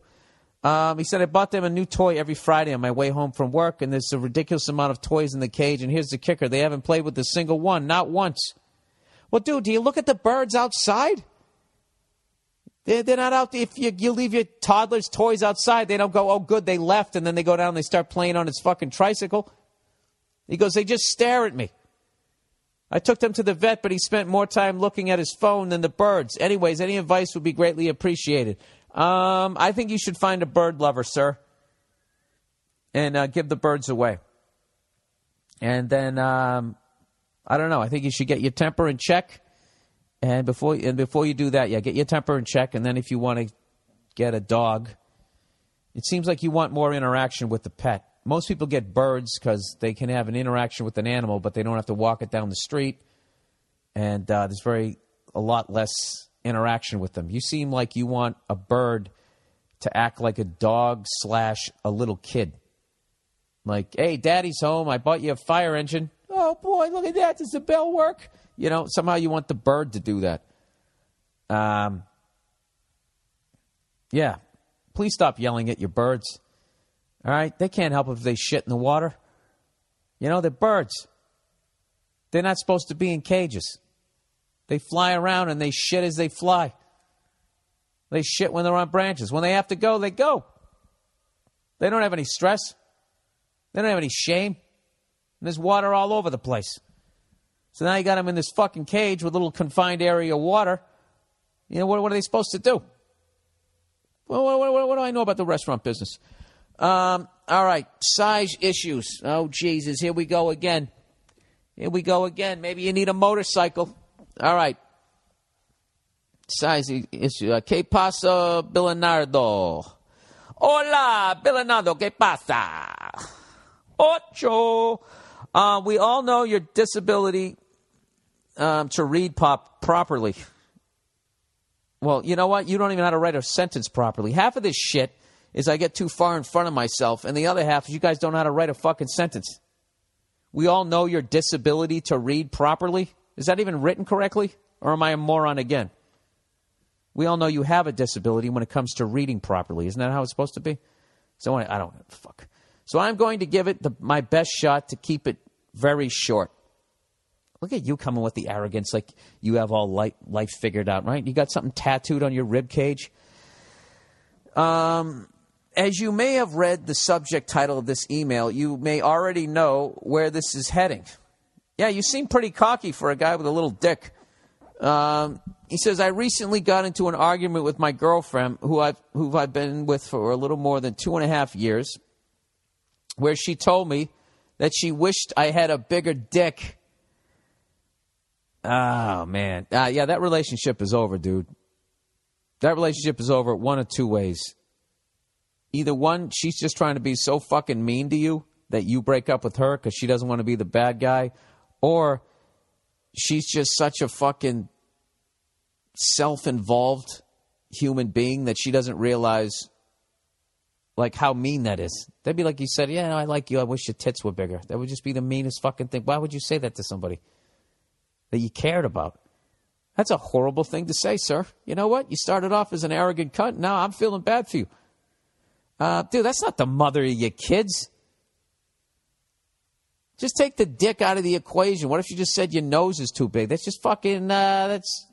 He said, I bought them a new toy every Friday on my way home from work, and there's a ridiculous amount of toys in the cage, and here's the kicker. They haven't played with a single one, not once. Well, dude, do you look at the birds outside? They're not out there. If you leave your toddler's toys outside, they don't go, oh, good, they left, and then they go down and they start playing on his fucking tricycle. He goes, they just stare at me. I took them to the vet, but he spent more time looking at his phone than the birds. Anyways, any advice would be greatly appreciated. I think you should find a bird lover, sir, and give the birds away. And then, I don't know, I think you should get your temper in check. And before you do that, get your temper in check. And then if you want to get a dog, it seems like you want more interaction with the pet. Most people get birds because they can have an interaction with an animal, but they don't have to walk it down the street. And there's a lot less interaction with them. You seem like you want a bird to act like a dog / a little kid. Like, hey, daddy's home. I bought you a fire engine. Oh, oh, boy, look at that. Does the bell work? You know, somehow you want the bird to do that. Yeah. Please stop yelling at your birds. All right? They can't help if they shit in the water. You know, they're birds. They're not supposed to be in cages. They fly around and they shit as they fly. They shit when they're on branches. When they have to go, they go. They don't have any stress. They don't have any shame. And there's water all over the place. So now you got them in this fucking cage with a little confined area of water. You know, what are they supposed to do? Well, what do I know about the restaurant business? All right, size issues. Oh, Jesus, here we go again. Here we go again. Maybe you need a motorcycle. All right. Size issue. Que pasa, Bilinardo? Hola, Bilinardo. Que pasa? Ocho. We all know your disability to read properly. Well, you know what? You don't even know how to write a sentence properly. Half of this shit is I get too far in front of myself, and the other half is you guys don't know how to write a fucking sentence. We all know your disability to read properly. Is that even written correctly? Or am I a moron again? We all know you have a disability when it comes to reading properly. Isn't that how it's supposed to be? So I don't fuck. So I'm going to give it my best shot to keep it very short. Look at you coming with the arrogance like you have all life figured out, right? You got something tattooed on your rib cage. As you may have read the subject title of this email, you may already know where this is heading. Yeah, you seem pretty cocky for a guy with a little dick. He says, I recently got into an argument with my girlfriend, who I've been with for a little more than 2.5 years, where she told me that she wished I had a bigger dick. Oh, man. Yeah, that relationship is over, dude. That relationship is over one of two ways. Either one, she's just trying to be so fucking mean to you that you break up with her because she doesn't want to be the bad guy, or she's just such a fucking self-involved human being that she doesn't realize like how mean that is. That'd be like you said, yeah, no, I like you. I wish your tits were bigger. That would just be the meanest fucking thing. Why would you say that to somebody that you cared about? That's a horrible thing to say, sir. You know what? You started off as an arrogant cunt. Now I'm feeling bad for you. Dude, that's not the mother of your kids. Just take the dick out of the equation. What if you just said your nose is too big? That's just fucking, that's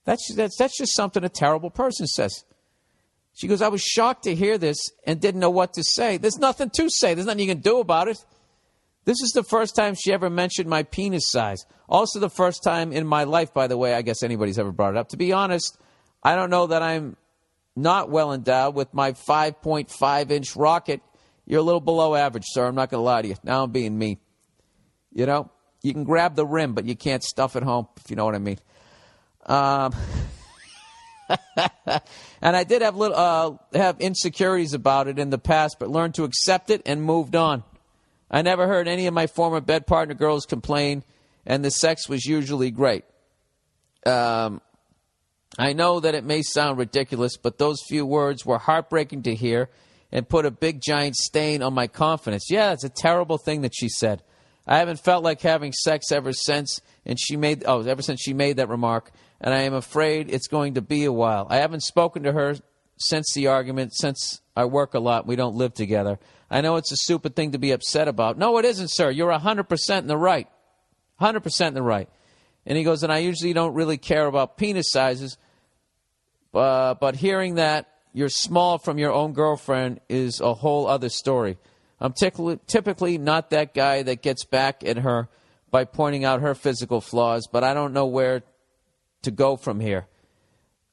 just something a terrible person says. She goes, I was shocked to hear this and didn't know what to say. There's nothing to say. There's nothing you can do about it. This is the first time she ever mentioned my penis size. Also the first time in my life, by the way, I guess anybody's ever brought it up. To be honest, I don't know that I'm not well endowed with my 5.5-inch rocket. You're a little below average, sir. I'm not going to lie to you. Now I'm being mean. You know, you can grab the rim, but you can't stuff it home, if you know what I mean. And I did have insecurities about it in the past, but learned to accept it and moved on. I never heard any of my former bed partner girls complain, and the sex was usually great. I know that it may sound ridiculous, but those few words were heartbreaking to hear and put a big giant stain on my confidence. Yeah, it's a terrible thing that she said. I haven't felt like having sex ever since she made that remark, and I am afraid it's going to be a while. I haven't spoken to her since the argument, since I work a lot. We don't live together. I know it's a stupid thing to be upset about. No, it isn't, sir. You're 100% in the right. 100% in the right. And he goes, and I usually don't really care about penis sizes, but hearing that you're small from your own girlfriend is a whole other story. I'm typically not that guy that gets back at her by pointing out her physical flaws, but I don't know where to go from here.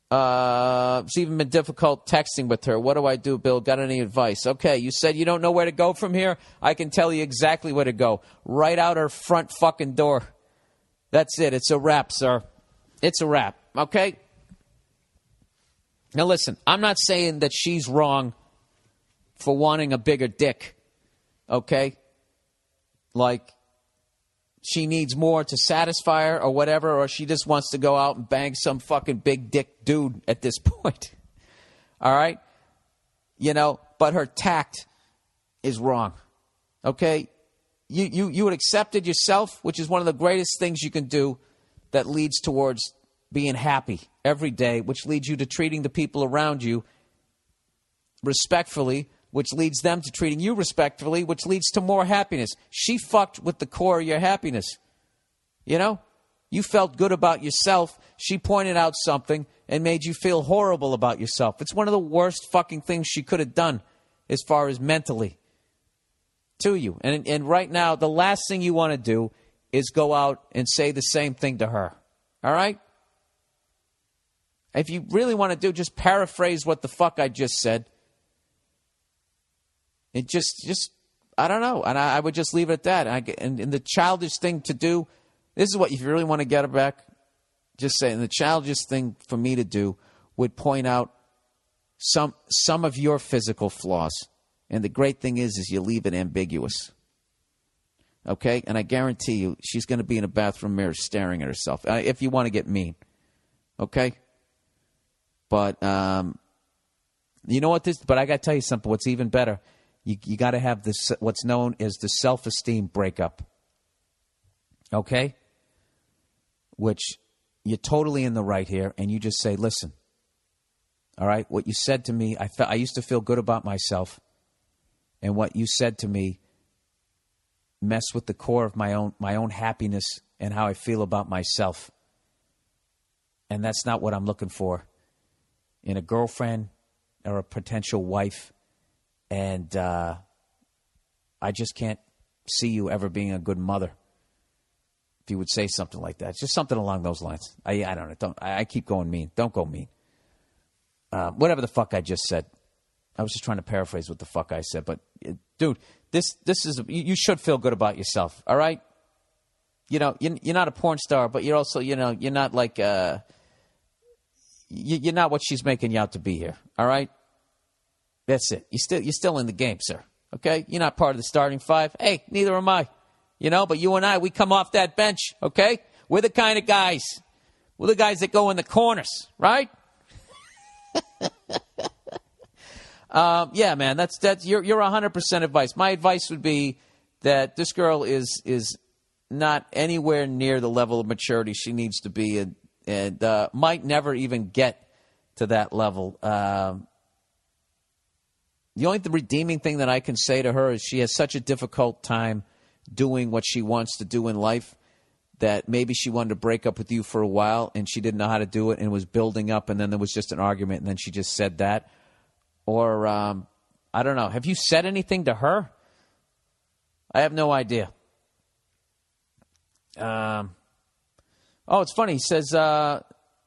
It's even been difficult texting with her. What do I do, Bill? Got any advice? Okay, you said you don't know where to go from here. I can tell you exactly where to go. Right out her front fucking door. That's it. It's a wrap, sir. It's a wrap, okay? Now listen, I'm not saying that she's wrong for wanting a bigger dick, okay? Like, she needs more to satisfy her or whatever, or she just wants to go out and bang some fucking big dick dude at this point. All right? You know, but her tact is wrong. Okay? you had accepted yourself, which is one of the greatest things you can do that leads towards being happy every day, which leads you to treating the people around you respectfully, which leads them to treating you respectfully, which leads to more happiness. She fucked with the core of your happiness. You know? You felt good about yourself. She pointed out something and made you feel horrible about yourself. It's one of the worst fucking things she could have done as far as mentally to you. And right now, the last thing you want to do is go out and say the same thing to her. All right? If you really want to do, just paraphrase what the fuck I just said. It just I don't know. And I would just leave it at that. And the childish thing to do, this is what, if you really want to get her back, just say, and the childish thing for me to do would point out some of your physical flaws. And the great thing is you leave it ambiguous. Okay? And I guarantee you, she's going to be in a bathroom mirror staring at herself, if you want to get mean. Okay? But, you know what this, but I got to tell you something, what's even better, you got to have this, what's known as the self-esteem breakup. Okay? Which you're totally in the right here, and you just say, listen, all right, what you said to me, I used to feel good about myself, and what you said to me messed with the core of my own happiness and how I feel about myself. And that's not what I'm looking for in a girlfriend or a potential wife. And I just can't see you ever being a good mother. If you would say something like that, just something along those lines. I don't know. I keep going mean. Don't go mean. Whatever the fuck I just said. I was just trying to paraphrase what the fuck I said. But, dude, this is, you should feel good about yourself, all right? You know, you're not a porn star, but you're also, you know, you're not like, you're not what she's making you out to be here, all right? That's it. You're still in the game, sir, okay? You're not part of the starting five. Hey, neither am I, you know? But you and I, we come off that bench, okay? We're the kind of guys. We're the guys that go in the corners, right? Yeah, man, that's you're 100% advice. My advice would be that this girl is not anywhere near the level of maturity she needs to be, and might never even get to that level. The only redeeming thing that I can say to her is she has such a difficult time doing what she wants to do in life that maybe she wanted to break up with you for a while and she didn't know how to do it and was building up, and then there was just an argument and then she just said that. Or, I don't know. Have you said anything to her? I have no idea. Oh, it's funny. He says,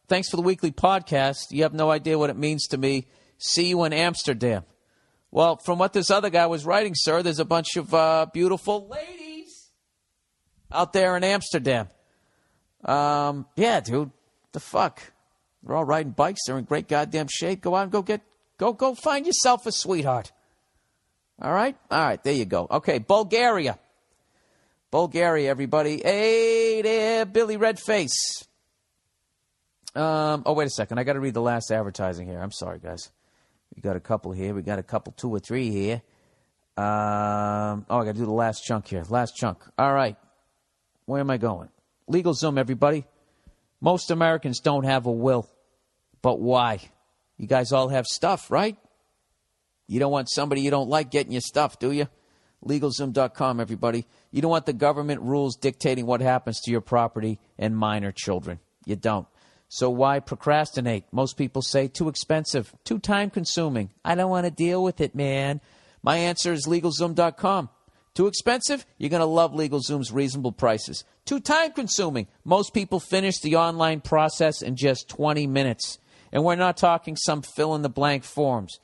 thanks for the weekly podcast. You have no idea what it means to me. See you in Amsterdam. Well, from what this other guy was writing, sir, there's a bunch of beautiful ladies out there in Amsterdam. Yeah, dude. The fuck? They're all riding bikes. They're in great goddamn shape. Go out and Go find yourself a sweetheart. All right? All right, there you go. Okay, Bulgaria. Bulgaria, everybody. Hey there, Billy Redface. Oh, wait a second. I got to read the last advertising here. I'm sorry, guys. We got a couple here. We got a couple, 2 or 3 here. I got to do the last chunk here. Last chunk. All right. Where am I going? LegalZoom, everybody. Most Americans don't have a will. But why? You guys all have stuff, right? You don't want somebody you don't like getting your stuff, do you? LegalZoom.com, everybody. You don't want the government rules dictating what happens to your property and minor children. You don't. So why procrastinate? Most people say too expensive, too time-consuming. I don't want to deal with it, man. My answer is LegalZoom.com. Too expensive? You're going to love LegalZoom's reasonable prices. Too time-consuming? Most people finish the online process in just 20 minutes. And we're not talking some fill-in-the-blank forms.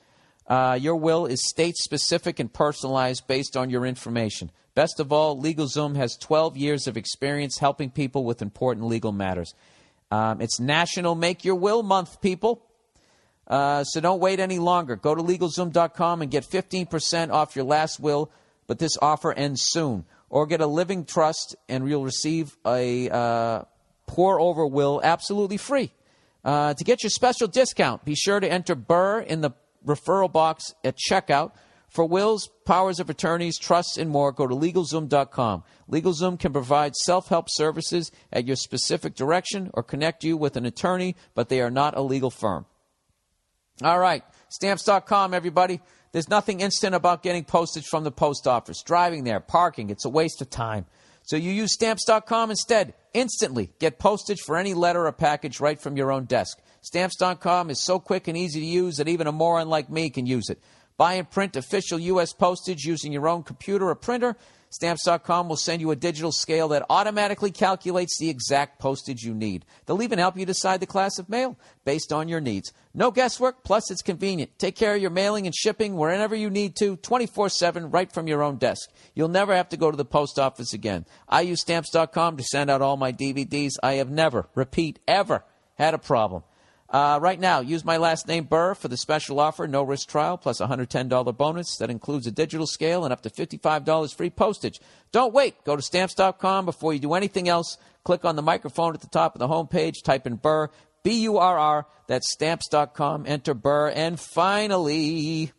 Your will is state-specific and personalized based on your information. Best of all, LegalZoom has 12 years of experience helping people with important legal matters. It's National Make Your Will Month, people. So don't wait any longer. Go to LegalZoom.com and get 15% off your last will, but this offer ends soon. Or get a living trust and you'll receive a pour-over will absolutely free. To get your special discount, be sure to enter Burr in the referral box at checkout. For wills, powers of attorneys, trusts, and more, go to LegalZoom.com. LegalZoom can provide self-help services at your specific direction or connect you with an attorney, but they are not a legal firm. All right, Stamps.com, everybody. There's nothing instant about getting postage from the post office. Driving there, parking, it's a waste of time. So you use Stamps.com instead. Instantly get postage for any letter or package right from your own desk. Stamps.com is so quick and easy to use that even a moron like me can use it. Buy and print official U.S. postage using your own computer or printer. Stamps.com will send you a digital scale that automatically calculates the exact postage you need. They'll even help you decide the class of mail based on your needs. No guesswork, plus it's convenient. Take care of your mailing and shipping wherever you need to, 24/7, right from your own desk. You'll never have to go to the post office again. I use Stamps.com to send out all my DVDs. I have never, repeat, ever had a problem. Right now, use my last name, Burr, for the special offer, no risk trial, plus a $110 bonus. That includes a digital scale and up to $55 free postage. Don't wait. Go to Stamps.com before you do anything else. Click on the microphone at the top of the homepage. Type in Burr, B-U-R-R. That's Stamps.com. Enter Burr. And finally,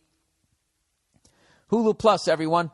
Hulu Plus, everyone.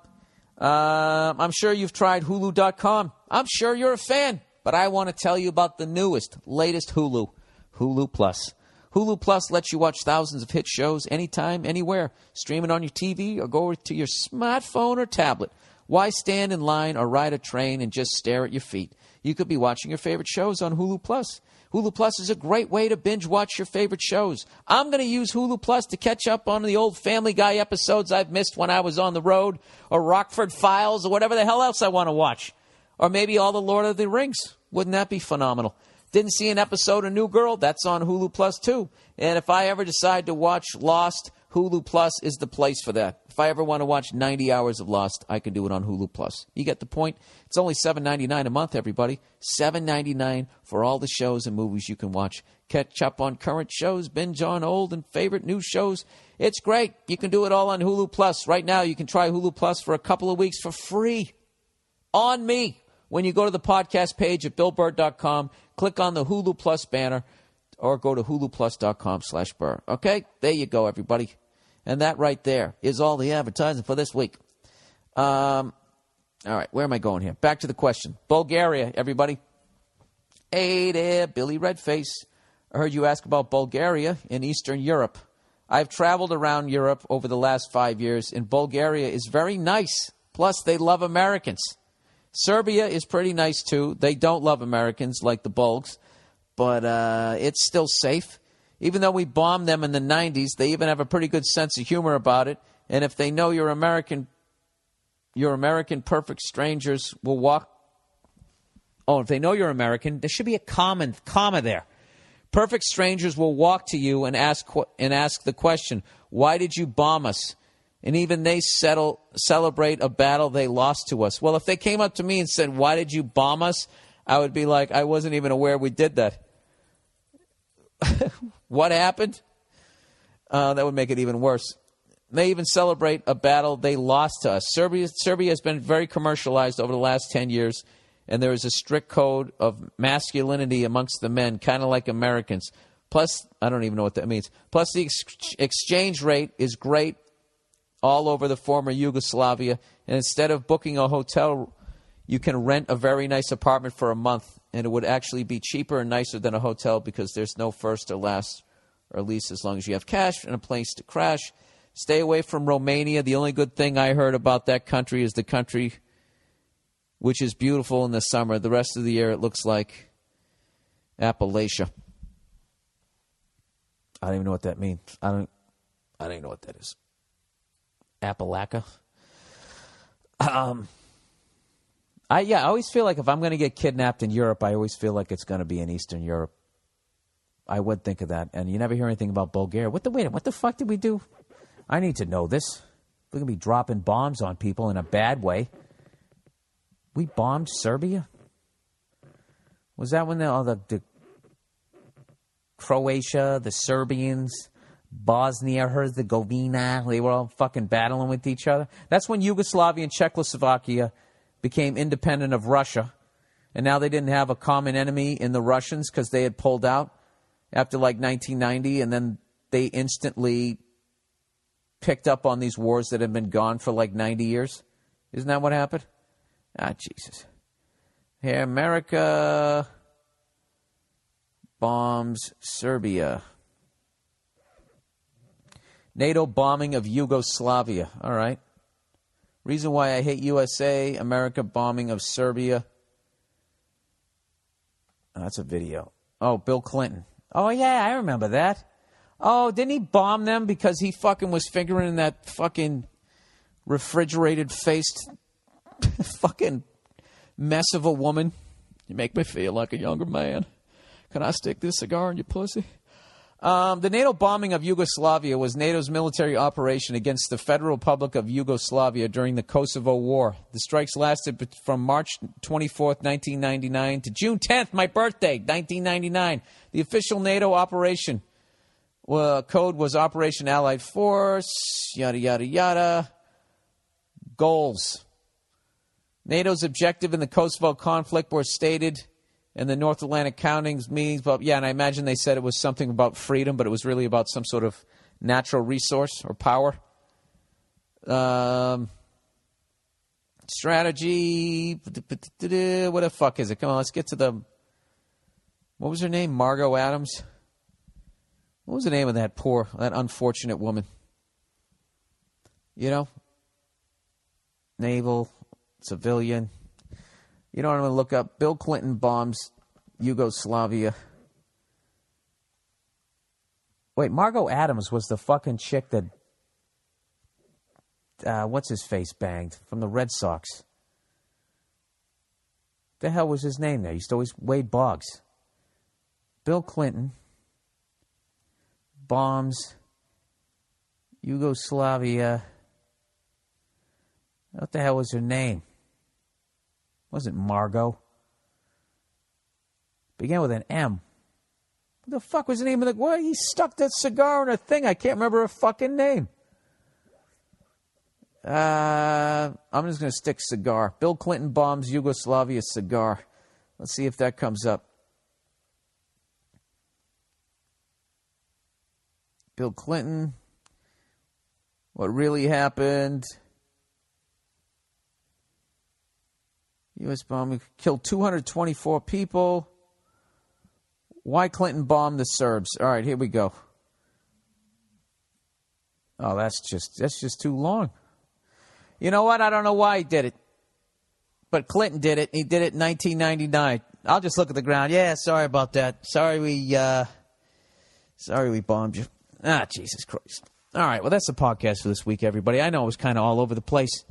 I'm sure you've tried Hulu.com. I'm sure you're a fan. But I want to tell you about the newest, latest Hulu. Hulu Plus. Hulu Plus lets you watch thousands of hit shows anytime, anywhere. Stream it on your TV or go to your smartphone or tablet. Why stand in line or ride a train and just stare at your feet? You could be watching your favorite shows on Hulu Plus. Hulu Plus is a great way to binge watch your favorite shows. I'm going to use Hulu Plus to catch up on the old Family Guy episodes I've missed when I was on the road, or Rockford Files, or whatever the hell else I want to watch. Or maybe all the Lord of the Rings. Wouldn't that be phenomenal? Didn't see an episode of New Girl? That's on Hulu Plus, too. And if I ever decide to watch Lost, Hulu Plus is the place for that. If I ever want to watch 90 hours of Lost, I can do it on Hulu Plus. You get the point? It's only $7.99 a month, everybody. $7.99 for all the shows and movies you can watch. Catch up on current shows, binge on old and favorite new shows. It's great. You can do it all on Hulu Plus. Right now, you can try Hulu Plus for a couple of weeks for free. On me. When you go to the podcast page at BillBurr.com, click on the Hulu Plus banner or go to huluplus.com/Burr. Okay? There you go, everybody. And that right there is all the advertising for this week. All right, where am I going here? Back to the question. Bulgaria, everybody. Hey there, Billy Redface. I heard you ask about Bulgaria in Eastern Europe. I've traveled around Europe over the last 5 years, and Bulgaria is very nice. Plus, they love Americans. Serbia is pretty nice, too. They don't love Americans like the Bulgs, but it's still safe. Even though we bombed them in the 90s, they even have a pretty good sense of humor about it. And if they know you're American, perfect strangers will walk. Oh, if they know you're American, there should be a comma there. Perfect strangers will walk to you and ask the question, why did you bomb us? And even they celebrate a battle they lost to us. Well, if they came up to me and said, why did you bomb us? I would be like, I wasn't even aware we did that. What happened? That would make it even worse. They even celebrate a battle they lost to us. Serbia has been very commercialized over the last 10 years, and there is a strict code of masculinity amongst the men, kind of like Americans. Plus, I don't even know what that means. Plus, the exchange rate is great all over the former Yugoslavia. And instead of booking a hotel, you can rent a very nice apartment for a month. And it would actually be cheaper and nicer than a hotel because there's no first or last, or at least as long as you have cash and a place to crash. Stay away from Romania. The only good thing I heard about that country is the country which is beautiful in the summer. The rest of the year it looks like Appalachia. I don't even know what that means. I don't even know what that is. Appalachia. I always feel like if I'm going to get kidnapped in Europe, I always feel like it's going to be in Eastern Europe. I would think of that. And you never hear anything about Bulgaria. What the fuck did we do? I need to know this. We're going to be dropping bombs on people in a bad way. We bombed Serbia? Was that when the Croatia, the Serbians, Bosnia, Herzegovina, they were all fucking battling with each other? That's when Yugoslavia and Czechoslovakia became independent of Russia. And now they didn't have a common enemy in the Russians because they had pulled out after like 1990. And then they instantly picked up on these wars that have been gone for like 90 years. Isn't that what happened? Ah, Jesus. Here, America bombs Serbia. NATO bombing of Yugoslavia. All right. Reason why I hate USA, America bombing of Serbia. Oh, that's a video. Oh, Bill Clinton. Oh, yeah, I remember that. Oh, didn't he bomb them because he fucking was fingering that fucking refrigerated-faced fucking mess of a woman? You make me feel like a younger man. Can I stick this cigar in your pussy? The NATO bombing of Yugoslavia was NATO's military operation against the Federal Republic of Yugoslavia during the Kosovo War. The strikes lasted from March 24th, 1999 to June 10th, my birthday, 1999. The official NATO operation code was Operation Allied Force, yada, yada, yada. Goals. NATO's objective in the Kosovo conflict were stated in the North Atlantic Countings meetings, but yeah, and I imagine they said it was something about freedom, but it was really about some sort of natural resource or power. Strategy. What the fuck is it? Come on, let's get to the... What was her name? Margot Adams? What was the name of that unfortunate woman? You know? Naval, civilian... You know what I'm going to look up? Bill Clinton bombs Yugoslavia. Wait, Margot Adams was the fucking chick that, what's his face banged from the Red Sox. The hell was his name there? He used to always Wade Boggs. Bill Clinton bombs Yugoslavia. What the hell was her name? Wasn't Margot. Began with an M. What the fuck was the name of the... What? He stuck that cigar in a thing. I can't remember her fucking name. I'm just going to stick cigar. Bill Clinton bombs Yugoslavia cigar. Let's see if that comes up. Bill Clinton. What really happened... U.S. bombing killed 224 people. Why Clinton bombed the Serbs? All right, here we go. Oh, that's just too long. You know what? I don't know why he did it. But Clinton did it. He did it in 1999. I'll just look at the ground. Yeah, sorry about that. Sorry we bombed you. Ah, Jesus Christ. All right, well, that's the podcast for this week, everybody. I know it was kind of all over the place.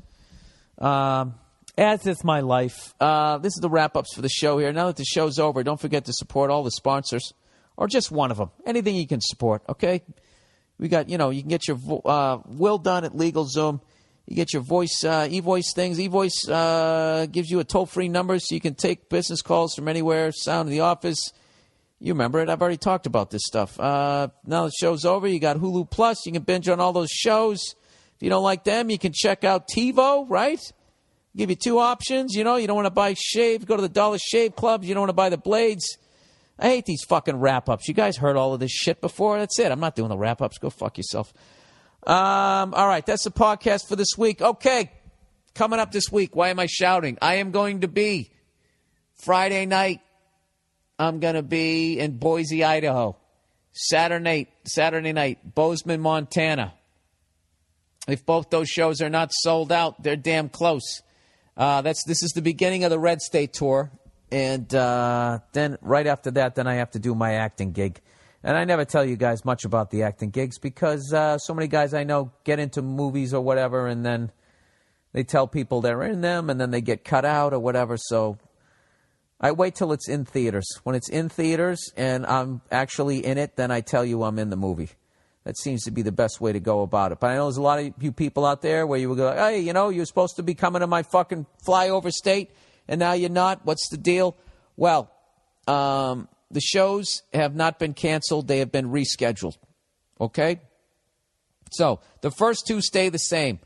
As is my life. This is the wrap-ups for the show here. Now that the show's over, don't forget to support all the sponsors, or just one of them. Anything you can support, okay? We got, you can get your will done at LegalZoom. You get your voice, e-voice things. E-voice gives you a toll-free number so you can take business calls from anywhere, sound in the office. You remember it. I've already talked about this stuff. Now the show's over. You got Hulu Plus. You can binge on all those shows. If you don't like them, you can check out TiVo, right? Give you two options. You don't want to buy shave, go to the Dollar Shave Club. You don't want to buy the blades. I hate these fucking wrap-ups. You guys heard all of this shit before. That's it. I'm not doing the wrap-ups. Go fuck yourself. All right, that's the podcast for this week. Okay, coming up this week. Why am I shouting? I am going to be Friday night. I'm going to be in Boise, Idaho. Saturday night, Bozeman, Montana. If both those shows are not sold out, they're damn close. This is the beginning of the Red State Tour, and then right after that, then I have to do my acting gig. And I never tell you guys much about the acting gigs because so many guys I know get into movies or whatever, and then they tell people they're in them, and then they get cut out or whatever. So I wait till it's in theaters. When it's in theaters and I'm actually in it, then I tell you I'm in the movie. That seems to be the best way to go about it. But I know there's a lot of you people out there where you will go, hey, you're supposed to be coming to my fucking flyover state, and now you're not. What's the deal? Well, the shows have not been canceled. They have been rescheduled. Okay? So the first two stay the same.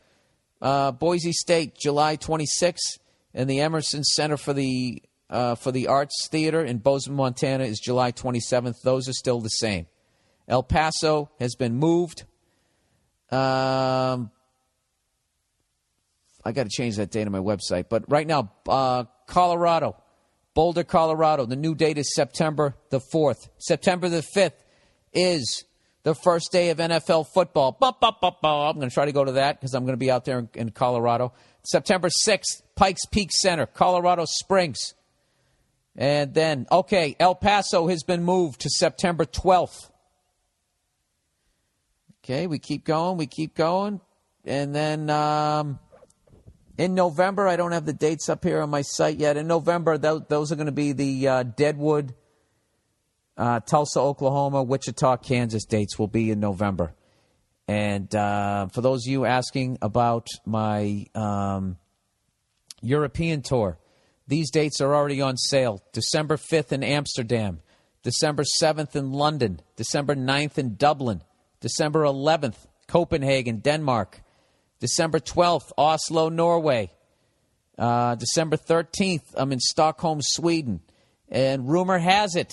Boise State, July 26th, and the Emerson Center for the Arts Theater in Bozeman, Montana is July 27th. Those are still the same. El Paso has been moved. I got to change that date on my website. But right now, Colorado, Boulder, Colorado. The new date is September the 4th. September the 5th is the first day of NFL football. I'm going to try to go to that because I'm going to be out there in Colorado. September 6th, Pikes Peak Center, Colorado Springs. And then, okay, El Paso has been moved to September 12th. Okay, we keep going. And then in November, I don't have the dates up here on my site yet. In November, those are going to be the Deadwood, Tulsa, Oklahoma, Wichita, Kansas dates will be in November. And for those of you asking about my European tour, these dates are already on sale. December 5th in Amsterdam, December 7th in London, December 9th in Dublin, December 11th, Copenhagen, Denmark, December 12th, Oslo, Norway, December 13th, I'm in Stockholm, Sweden. And rumor has it,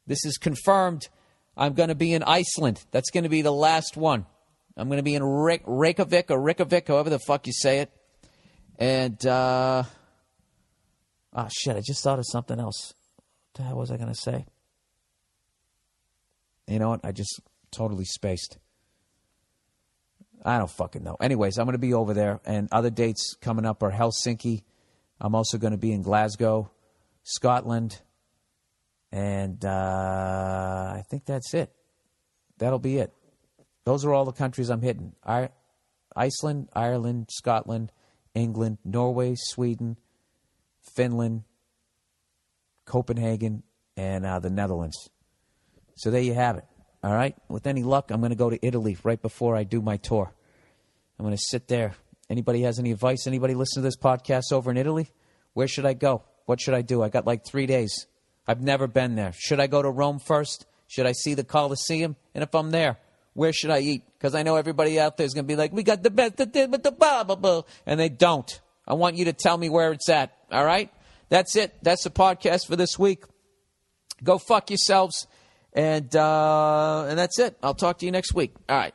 this is confirmed, I'm going to be in Iceland. That's going to be the last one. I'm going to be in Reykjavik, however the fuck you say it. And, shit, I just thought of something else. What the hell was I going to say? You know what? I just totally spaced. I don't fucking know. Anyways, I'm going to be over there. And other dates coming up are Helsinki. I'm also going to be in Glasgow, Scotland. And I think that's it. That'll be it. Those are all the countries I'm hitting. Iceland, Ireland, Scotland, England, Norway, Sweden, Finland, Copenhagen, and the Netherlands. So there you have it. All right? With any luck, I'm going to go to Italy right before I do my tour. I'm going to sit there. Anybody has any advice? Anybody listen to this podcast over in Italy? Where should I go? What should I do? I got like 3 days. I've never been there. Should I go to Rome first? Should I see the Colosseum? And if I'm there, where should I eat? Because I know everybody out there is going to be like, we got the best, with the blah, blah, blah. And they don't. I want you to tell me where it's at. All right? That's it. That's the podcast for this week. Go fuck yourselves. And that's it. I'll talk to you next week. All right.